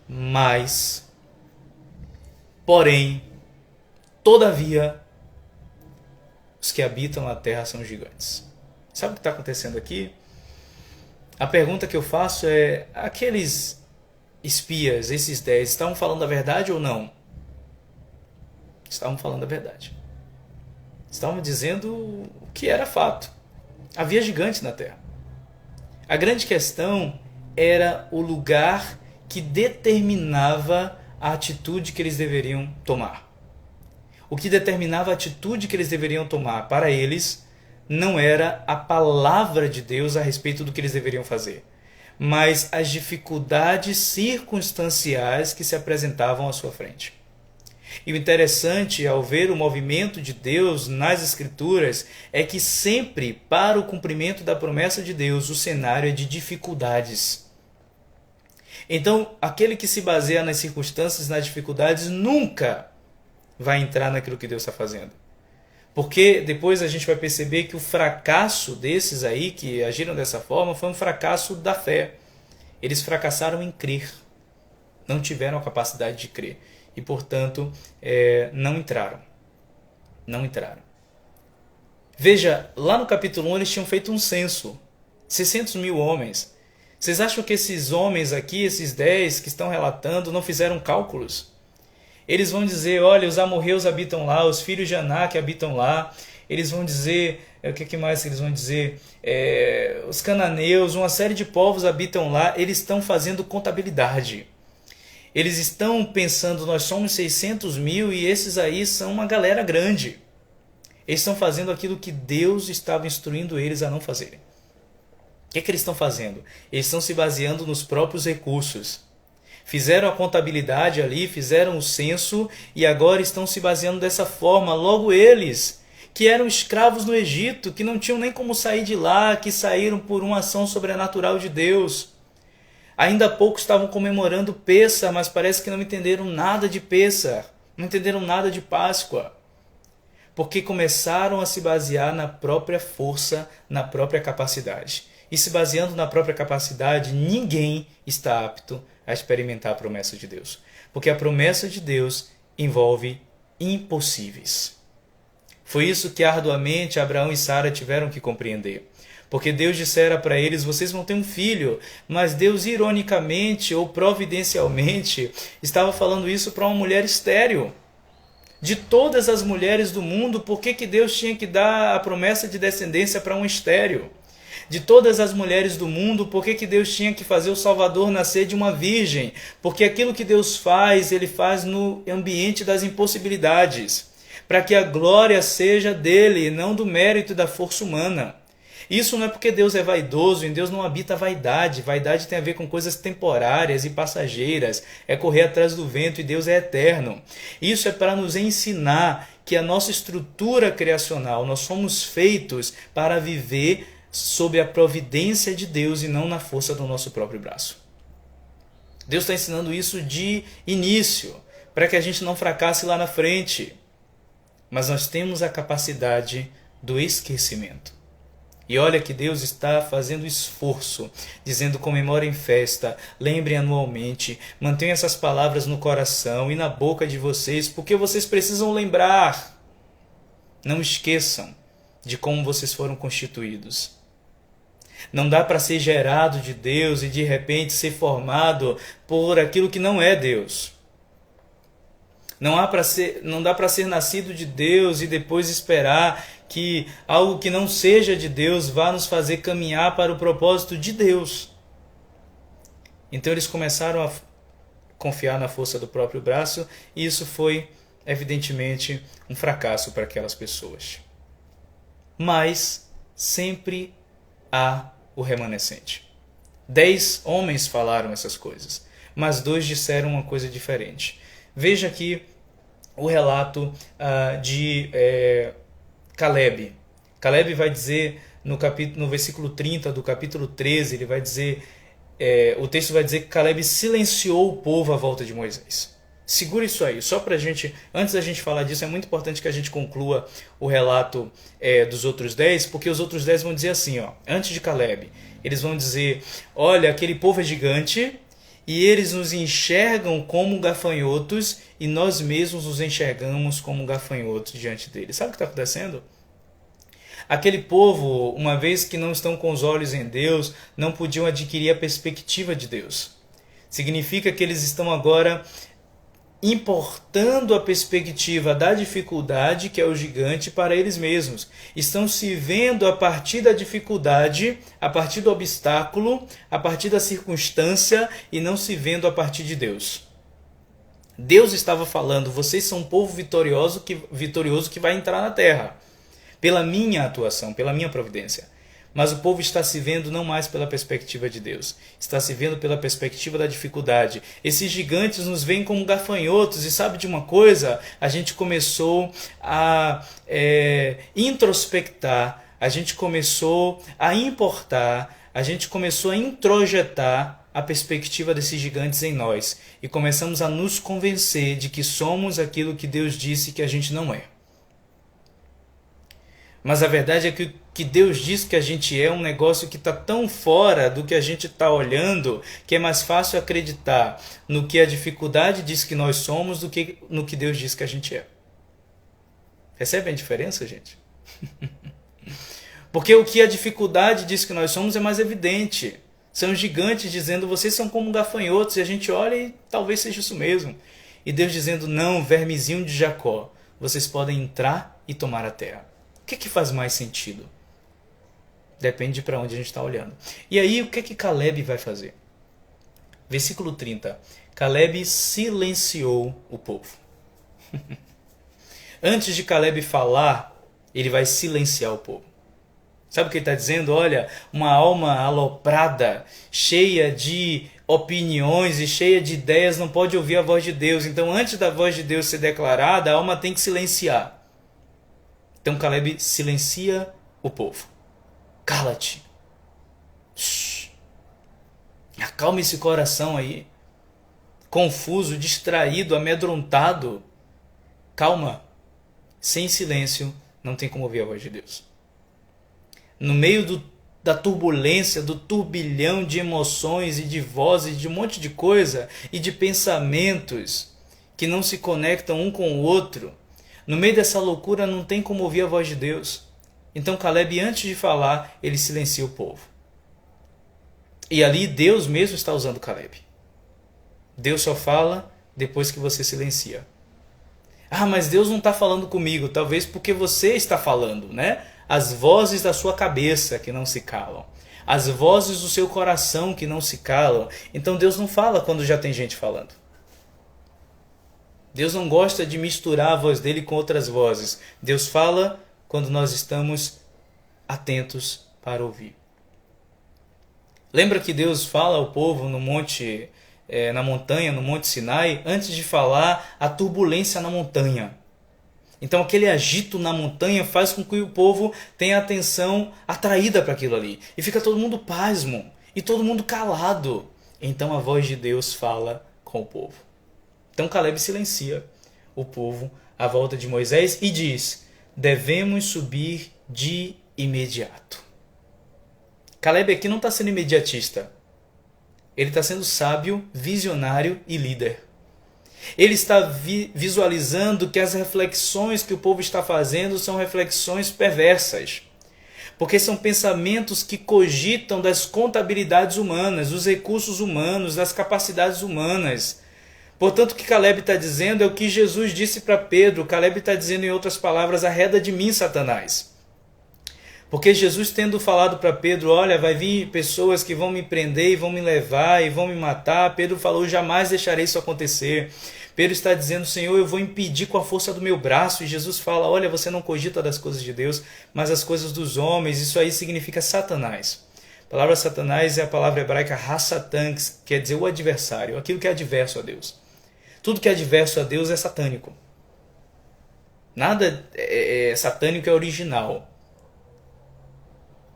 Mas, porém, todavia, os que habitam a terra são gigantes. Sabe o que está acontecendo aqui? A pergunta que eu faço é, aqueles espias, esses 10, estavam falando a verdade ou não? Estavam falando a verdade. Estavam dizendo o que era fato. Havia gigante na terra. A grande questão era o lugar que determinava a atitude que eles deveriam tomar. O que determinava a atitude que eles deveriam tomar para eles não era a palavra de Deus a respeito do que eles deveriam fazer, mas as dificuldades circunstanciais que se apresentavam à sua frente. E o interessante ao ver o movimento de Deus nas Escrituras é que sempre, para o cumprimento da promessa de Deus, o cenário é de dificuldades. Então, aquele que se baseia nas circunstâncias, nas dificuldades, nunca vai entrar naquilo que Deus está fazendo. Porque depois a gente vai perceber que o fracasso desses aí que agiram dessa forma foi um fracasso da fé. Eles fracassaram em crer. Não tiveram a capacidade de crer. E, portanto, não entraram. Não entraram. Veja, lá no capítulo 1 eles tinham feito um censo. 600 mil homens. Vocês acham que esses homens aqui, esses 10 que estão relatando, não fizeram cálculos? Eles vão dizer, olha, os amorreus habitam lá, os filhos de Anak habitam lá. Eles vão dizer, o que mais eles vão dizer? Os cananeus, uma série de povos habitam lá. Eles estão fazendo contabilidade. Eles estão pensando, nós somos 600 mil e esses aí são uma galera grande. Eles estão fazendo aquilo que Deus estava instruindo eles a não fazerem. O que eles estão fazendo? Eles estão se baseando nos próprios recursos. Fizeram a contabilidade ali, fizeram o censo e agora estão se baseando dessa forma. Logo eles, que eram escravos no Egito, que não tinham nem como sair de lá, que saíram por uma ação sobrenatural de Deus. Ainda há pouco estavam comemorando Pêssar, mas parece que não entenderam nada de Pêssar, não entenderam nada de Páscoa. Porque começaram a se basear na própria força, na própria capacidade. E se baseando na própria capacidade, ninguém está apto a experimentar a promessa de Deus. Porque a promessa de Deus envolve impossíveis. Foi isso que arduamente Abraão e Sara tiveram que compreender. Porque Deus dissera para eles, vocês vão ter um filho. Mas Deus, ironicamente ou providencialmente, estava falando isso para uma mulher estéril. De todas as mulheres do mundo, por que Deus tinha que dar a promessa de descendência para um estéril? De todas as mulheres do mundo, por que Deus tinha que fazer o Salvador nascer de uma virgem? Porque aquilo que Deus faz, Ele faz no ambiente das impossibilidades, para que a glória seja dele e não do mérito e da força humana. Isso não é porque Deus é vaidoso, em Deus não habita vaidade. Vaidade tem a ver com coisas temporárias e passageiras, é correr atrás do vento e Deus é eterno. Isso é para nos ensinar que a nossa estrutura criacional, nós somos feitos para viver sob a providência de Deus e não na força do nosso próprio braço. Deus está ensinando isso de início, para que a gente não fracasse lá na frente. Mas nós temos a capacidade do esquecimento. E olha que Deus está fazendo esforço, dizendo comemorem festa, lembrem anualmente, mantenham essas palavras no coração e na boca de vocês, porque vocês precisam lembrar. Não esqueçam de como vocês foram constituídos. Não dá para ser gerado de Deus e de repente ser formado por aquilo que não é Deus. Não dá para ser nascido de Deus e depois esperar que algo que não seja de Deus vá nos fazer caminhar para o propósito de Deus. Então eles começaram a confiar na força do próprio braço e isso foi, evidentemente, um fracasso para aquelas pessoas. Mas sempre há o remanescente. 10 homens falaram essas coisas, mas 2 disseram uma coisa diferente. Veja aqui o relato de Caleb. Caleb vai dizer no versículo 30 do capítulo 13, ele vai dizer, o texto vai dizer que Caleb silenciou o povo à volta de Moisés. Segura isso aí, só pra gente, antes da gente falar disso, é muito importante que a gente conclua o relato dos outros 10, porque os outros 10 vão dizer assim, antes de Caleb, eles vão dizer, olha, aquele povo é gigante, e eles nos enxergam como gafanhotos, e nós mesmos os enxergamos como gafanhotos diante deles. Sabe o que está acontecendo? Aquele povo, uma vez que não estão com os olhos em Deus, não podiam adquirir a perspectiva de Deus. Significa que eles estão agora importando a perspectiva da dificuldade, que é o gigante, para eles mesmos. Estão se vendo a partir da dificuldade, a partir do obstáculo, a partir da circunstância e não se vendo a partir de Deus. Deus estava falando, vocês são um povo vitorioso que vai entrar na terra, pela minha atuação, pela minha providência. Mas o povo está se vendo não mais pela perspectiva de Deus, está se vendo pela perspectiva da dificuldade. Esses gigantes nos veem como gafanhotos, e sabe de uma coisa? A gente começou a introspectar, a gente começou a importar, a gente começou a introjetar a perspectiva desses gigantes em nós, e começamos a nos convencer de que somos aquilo que Deus disse que a gente não é. Mas a verdade é que o que Deus diz que a gente é um negócio que está tão fora do que a gente está olhando, que é mais fácil acreditar no que a dificuldade diz que nós somos do que no que Deus diz que a gente é. Percebe a diferença, gente? Porque o que a dificuldade diz que nós somos é mais evidente. São gigantes dizendo, vocês são como gafanhotos, e a gente olha e talvez seja isso mesmo. E Deus dizendo, não, vermezinho de Jacó, vocês podem entrar e tomar a terra. O que faz mais sentido? Depende de para onde a gente está olhando. E aí, o que Caleb vai fazer? Versículo 30. Caleb silenciou o povo. Antes de Caleb falar, ele vai silenciar o povo. Sabe o que ele está dizendo? Olha, uma alma aloprada, cheia de opiniões e cheia de ideias, não pode ouvir a voz de Deus. Então, antes da voz de Deus ser declarada, a alma tem que silenciar. Então Caleb silencia o povo. Cala-te. Acalma esse coração aí. Confuso, distraído, amedrontado. Calma. Sem silêncio, não tem como ouvir a voz de Deus. No meio da turbulência, do turbilhão de emoções e de vozes, de um monte de coisa e de pensamentos que não se conectam um com o outro, no meio dessa loucura não tem como ouvir a voz de Deus. Então Caleb, antes de falar, ele silencia o povo. E ali Deus mesmo está usando Caleb. Deus só fala depois que você silencia. Ah, mas Deus não está falando comigo. Talvez porque você está falando, né? As vozes da sua cabeça que não se calam. As vozes do seu coração que não se calam. Então Deus não fala quando já tem gente falando. Deus não gosta de misturar a voz dele com outras vozes. Deus fala quando nós estamos atentos para ouvir. Lembra que Deus fala ao povo no monte, na montanha, no Monte Sinai, antes de falar a turbulência na montanha. Então aquele agito na montanha faz com que o povo tenha a atenção atraída para aquilo ali. E fica todo mundo pasmo, e todo mundo calado. Então a voz de Deus fala com o povo. Então Caleb silencia o povo à volta de Moisés e diz, devemos subir de imediato. Caleb aqui não está sendo imediatista. Ele está sendo sábio, visionário e líder. Ele está visualizando que as reflexões que o povo está fazendo são reflexões perversas. Porque são pensamentos que cogitam das contabilidades humanas, dos recursos humanos, das capacidades humanas. Portanto, o que Caleb está dizendo é o que Jesus disse para Pedro. Caleb está dizendo, em outras palavras, arreda de mim, Satanás. Porque Jesus tendo falado para Pedro, olha, vai vir pessoas que vão me prender e vão me levar e vão me matar. Pedro falou, jamais deixarei isso acontecer. Pedro está dizendo, Senhor, eu vou impedir com a força do meu braço. E Jesus fala, olha, você não cogita das coisas de Deus, mas as coisas dos homens. Isso aí significa Satanás. A palavra Satanás é a palavra hebraica ha-satan, que quer dizer o adversário, aquilo que é adverso a Deus. Tudo que é adverso a Deus é satânico. Nada satânico é original.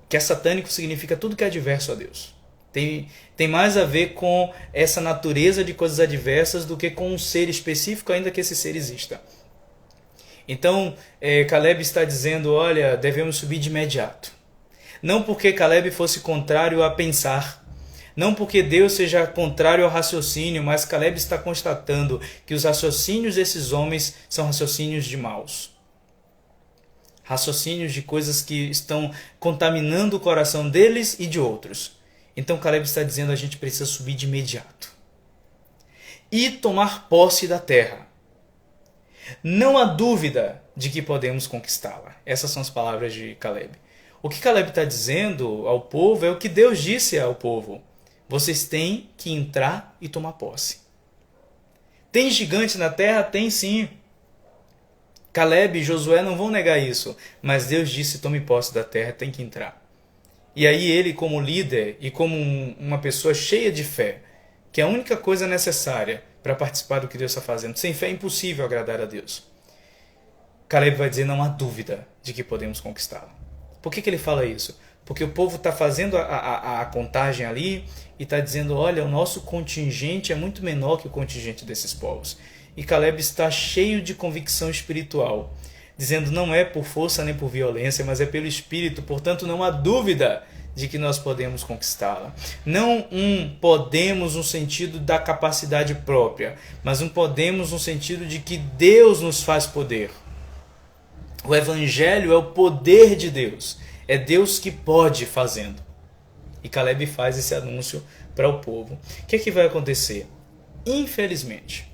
Que é satânico significa tudo que é adverso a Deus. Tem mais a ver com essa natureza de coisas adversas do que com um ser específico, ainda que esse ser exista. Então, Caleb está dizendo, olha, devemos subir de imediato. Não porque Caleb fosse contrário a pensar, não porque Deus seja contrário ao raciocínio, mas Caleb está constatando que os raciocínios desses homens são raciocínios de maus. Raciocínios de coisas que estão contaminando o coração deles e de outros. Então Caleb está dizendo, a gente precisa subir de imediato. e tomar posse da terra. Não há dúvida de que podemos conquistá-la. Essas são as palavras de Caleb. O que Caleb está dizendo ao povo é o que Deus disse ao povo. Vocês têm que entrar e tomar posse. Tem gigante na terra? Tem sim. Caleb e Josué não vão negar isso. Mas Deus disse, tome posse da terra, tem que entrar. E aí ele, como líder e como uma pessoa cheia de fé, que é a única coisa necessária para participar do que Deus está fazendo. Sem fé é impossível agradar a Deus. Caleb vai dizer, não há dúvida de que podemos conquistá-la. Por que ele fala isso? Porque o povo está fazendo a contagem ali e está dizendo, olha, o nosso contingente é muito menor que o contingente desses povos. E Caleb está cheio de convicção espiritual, dizendo, não é por força nem por violência, mas é pelo Espírito, portanto não há dúvida de que nós podemos conquistá-la. Não podemos no sentido da capacidade própria, mas podemos no sentido de que Deus nos faz poder. O Evangelho é o poder de Deus. É Deus que pode fazendo. E Caleb faz esse anúncio para o povo. O que é que vai acontecer? Infelizmente,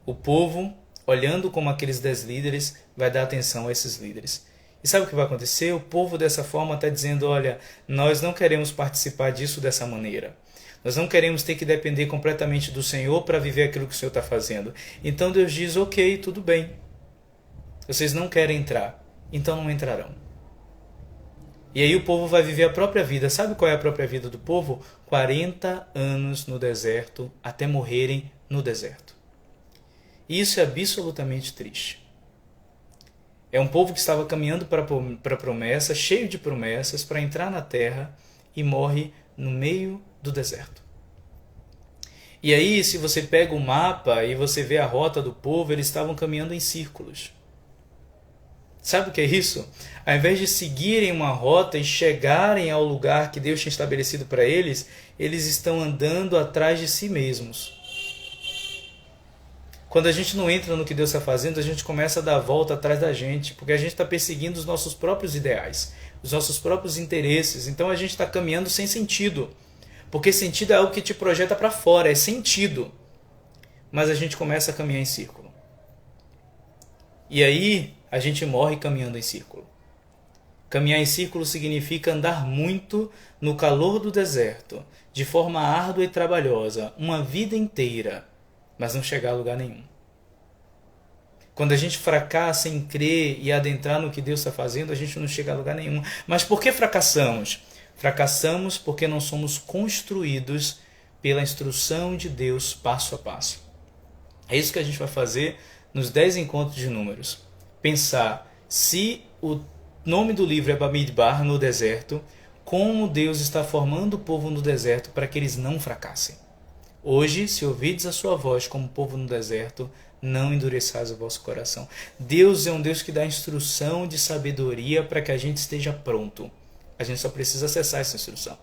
o povo, olhando como aqueles 10 líderes, vai dar atenção a esses líderes. E sabe o que vai acontecer? O povo dessa forma está dizendo, olha, nós não queremos participar disso dessa maneira. Nós não queremos ter que depender completamente do Senhor para viver aquilo que o Senhor está fazendo. Então Deus diz, ok, tudo bem. Vocês não querem entrar, então não entrarão. E aí o povo vai viver a própria vida. Sabe qual é a própria vida do povo? 40 anos no deserto, até morrerem no deserto. E isso é absolutamente triste. É um povo que estava caminhando para a promessa, cheio de promessas, para entrar na terra e morre no meio do deserto. E aí, se você pega o mapa e você vê a rota do povo, eles estavam caminhando em círculos. Sabe o que é isso? Ao invés de seguirem uma rota e chegarem ao lugar que Deus tinha estabelecido para eles, eles estão andando atrás de si mesmos. Quando a gente não entra no que Deus está fazendo, a gente começa a dar a volta atrás da gente, porque a gente está perseguindo os nossos próprios ideais, os nossos próprios interesses. Então a gente está caminhando sem sentido, porque sentido é algo que te projeta para fora, é sentido. Mas a gente começa a caminhar em círculo. E aí a gente morre caminhando em círculo. Caminhar em círculo significa andar muito no calor do deserto, de forma árdua e trabalhosa, uma vida inteira, mas não chegar a lugar nenhum. Quando a gente fracassa em crer e adentrar no que Deus está fazendo, a gente não chega a lugar nenhum. Mas por que fracassamos? Fracassamos porque não somos construídos pela instrução de Deus passo a passo. É isso que a gente vai fazer nos 10 encontros de números. Pensar se o nome do livro é Bamidbar, no deserto, como Deus está formando o povo no deserto para que eles não fracassem. Hoje, se ouvides a sua voz como povo no deserto, não endureçais o vosso coração. Deus é um Deus que dá instrução de sabedoria para que a gente esteja pronto. A gente só precisa acessar essa instrução.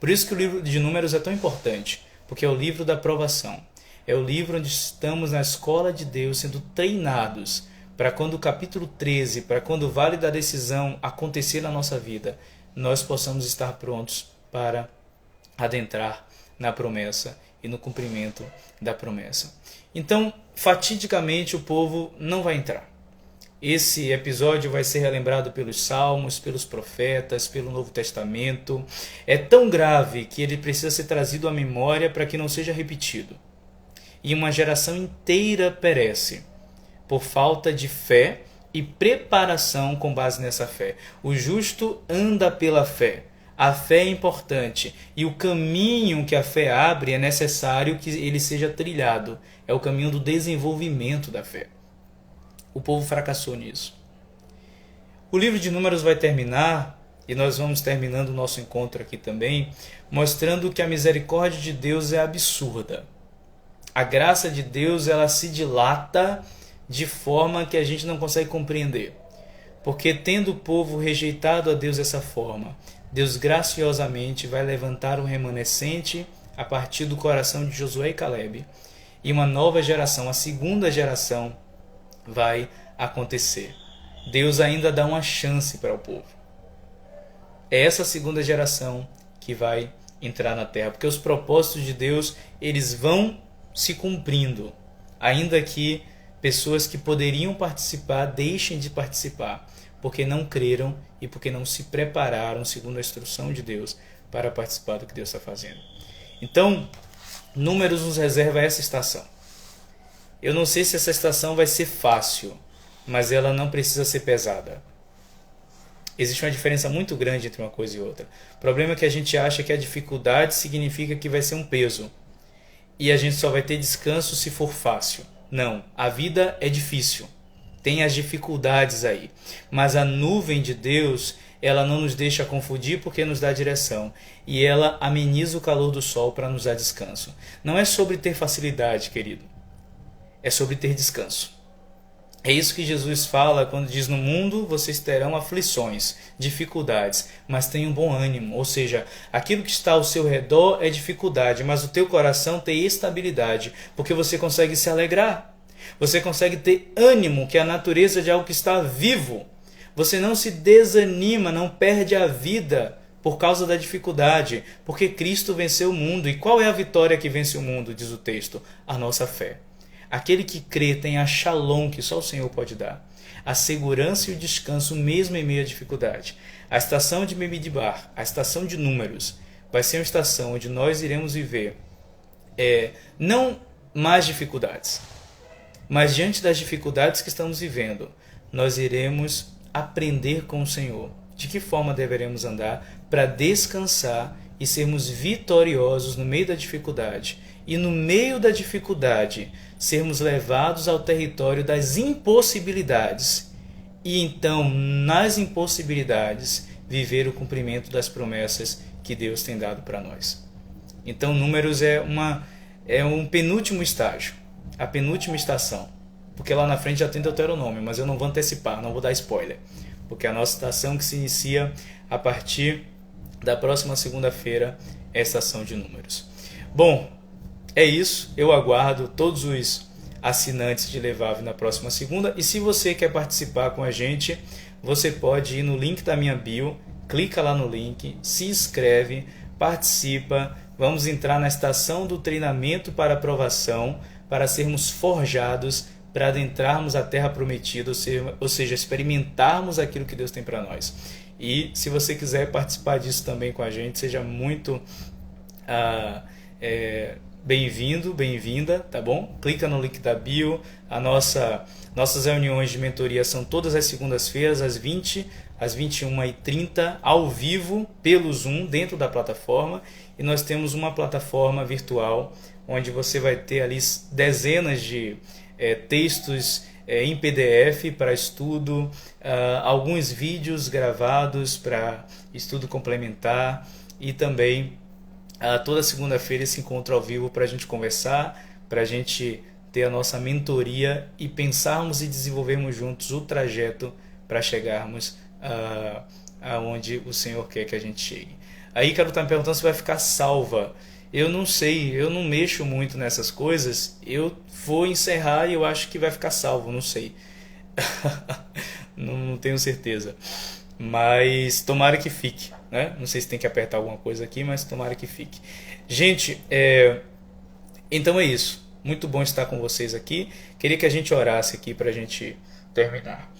Por isso que o livro de Números é tão importante, porque é o livro da provação. É o livro onde estamos na escola de Deus sendo treinados para quando o capítulo 13, para quando o vale da decisão acontecer na nossa vida, nós possamos estar prontos para adentrar na promessa e no cumprimento da promessa. Então, fatidicamente, o povo não vai entrar. Esse episódio vai ser relembrado pelos Salmos, pelos profetas, pelo Novo Testamento. É tão grave que ele precisa ser trazido à memória para que não seja repetido. E uma geração inteira perece por falta de fé e preparação com base nessa fé. O justo anda pela fé. A fé é importante e o caminho que a fé abre é necessário que ele seja trilhado. É o caminho do desenvolvimento da fé. O povo fracassou nisso. O livro de Números vai terminar, e nós vamos terminando o nosso encontro aqui também, mostrando que a misericórdia de Deus é absurda. A graça de Deus, ela se dilata de forma que a gente não consegue compreender. Porque tendo o povo rejeitado a Deus dessa forma, Deus graciosamente vai levantar um remanescente a partir do coração de Josué e Caleb. E uma nova geração, a segunda geração, vai acontecer. Deus ainda dá uma chance para o povo. É essa segunda geração que vai entrar na terra, porque os propósitos de Deus, eles vão se cumprindo, ainda que pessoas que poderiam participar deixem de participar, porque não creram e porque não se prepararam segundo a instrução de Deus para participar do que Deus está fazendo. Então, Números nos reserva essa estação. Eu não sei se essa estação vai ser fácil, mas ela não precisa ser pesada. Existe uma diferença muito grande entre uma coisa e outra. O problema é que a gente acha que a dificuldade significa que vai ser um peso. E a gente só vai ter descanso se for fácil. Não, a vida é difícil. Tem as dificuldades aí. Mas a nuvem de Deus, ela não nos deixa confundir porque nos dá direção. E ela ameniza o calor do sol para nos dar descanso. Não é sobre ter facilidade, querido. É sobre ter descanso. É isso que Jesus fala quando diz: no mundo vocês terão aflições, dificuldades, mas tenham bom ânimo. Ou seja, aquilo que está ao seu redor é dificuldade, mas o teu coração tem estabilidade, porque você consegue se alegrar. Você consegue ter ânimo, que é a natureza de algo que está vivo. Você não se desanima, não perde a vida por causa da dificuldade, porque Cristo venceu o mundo. E qual é a vitória que vence o mundo, diz o texto? A nossa fé. Aquele que crê tem a shalom que só o Senhor pode dar. A segurança e o descanso mesmo em meio à dificuldade. A estação de Bemidbar, a estação de Números, vai ser uma estação onde nós iremos viver não mais dificuldades, mas diante das dificuldades que estamos vivendo, nós iremos aprender com o Senhor. De que forma deveremos andar para descansar e sermos vitoriosos no meio da dificuldade. E no meio da dificuldade, sermos levados ao território das impossibilidades. E então, nas impossibilidades, viver o cumprimento das promessas que Deus tem dado para nós. Então, Números é um penúltimo estágio, a penúltima estação. Porque lá na frente já tem Deuteronômio, mas eu não vou antecipar, não vou dar spoiler. Porque a nossa estação que se inicia a partir da próxima segunda-feira é a estação de Números. Bom, é isso. Eu aguardo todos os assinantes de Levave na próxima segunda. E se você quer participar com a gente, você pode ir no link da minha bio, clica lá no link, se inscreve, participa. Vamos entrar na estação do treinamento para aprovação, para sermos forjados, para adentrarmos a terra prometida, ou seja, experimentarmos aquilo que Deus tem para nós. E se você quiser participar disso também com a gente, seja muito bem-vindo, bem-vinda, tá bom? Clica no link da bio. Nossas reuniões de mentoria são todas as segundas-feiras, às 20, às 21h30, ao vivo, pelo Zoom, dentro da plataforma. E nós temos uma plataforma virtual, onde você vai ter ali dezenas de textos em PDF para estudo, alguns vídeos gravados para estudo complementar e também toda segunda-feira esse encontro ao vivo para a gente conversar, para a gente ter a nossa mentoria e pensarmos e desenvolvermos juntos o trajeto para chegarmos aonde o Senhor quer que a gente chegue. Aí, Carol está me perguntando se vai ficar salva. Eu não sei, eu não mexo muito nessas coisas. Eu vou encerrar e eu acho que vai ficar salvo, não sei. não tenho certeza. Mas tomara que fique, né? Não sei se tem que apertar alguma coisa aqui, mas tomara que fique. Gente, então é isso. Muito bom estar com vocês aqui. Queria que a gente orasse aqui para a gente terminar.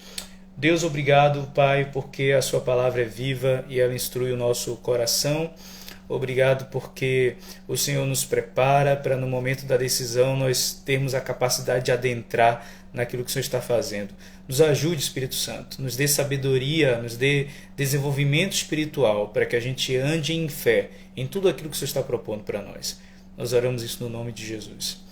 Deus, obrigado, Pai, porque a sua palavra é viva e ela instrui o nosso coração. Obrigado porque o Senhor nos prepara para no momento da decisão nós termos a capacidade de adentrar naquilo que o Senhor está fazendo. Nos ajude, Espírito Santo, nos dê sabedoria, nos dê desenvolvimento espiritual para que a gente ande em fé em tudo aquilo que o Senhor está propondo para nós. Nós oramos isso no nome de Jesus.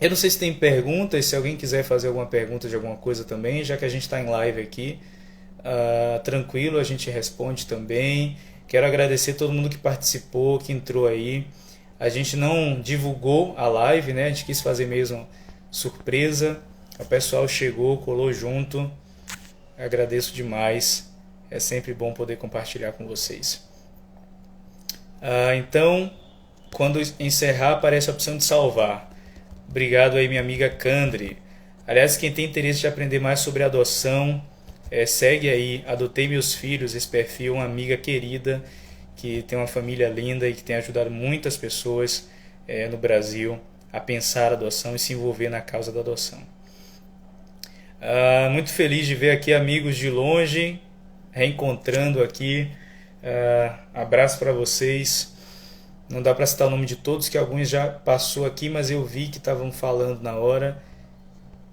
Eu não sei se tem perguntas, se alguém quiser fazer alguma pergunta de alguma coisa também, já que a gente está em live aqui, tranquilo, a gente responde também. Quero agradecer todo mundo que participou, que entrou aí. A gente não divulgou a live, né? A gente quis fazer mesmo surpresa. O pessoal chegou, colou junto. Agradeço demais. É sempre bom poder compartilhar com vocês. Então, quando encerrar, aparece a opção de salvar. Obrigado aí, minha amiga Candre. Aliás, quem tem interesse de aprender mais sobre adoção, segue aí, Adotei Meus Filhos, esse perfil, uma amiga querida que tem uma família linda e que tem ajudado muitas pessoas no Brasil a pensar a adoção e se envolver na causa da adoção. Muito feliz de ver aqui amigos de longe, reencontrando aqui. Abraço para vocês. Não dá para citar o nome de todos, que alguns já passou aqui, mas eu vi que estavam falando na hora,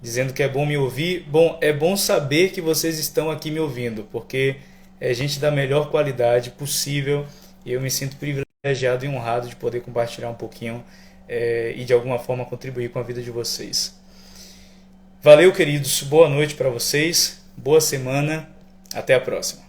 dizendo que é bom me ouvir. Bom, é bom saber que vocês estão aqui me ouvindo, porque é gente da melhor qualidade possível e eu me sinto privilegiado e honrado de poder compartilhar um pouquinho e de alguma forma contribuir com a vida de vocês. Valeu, queridos. Boa noite para vocês. Boa semana. Até a próxima.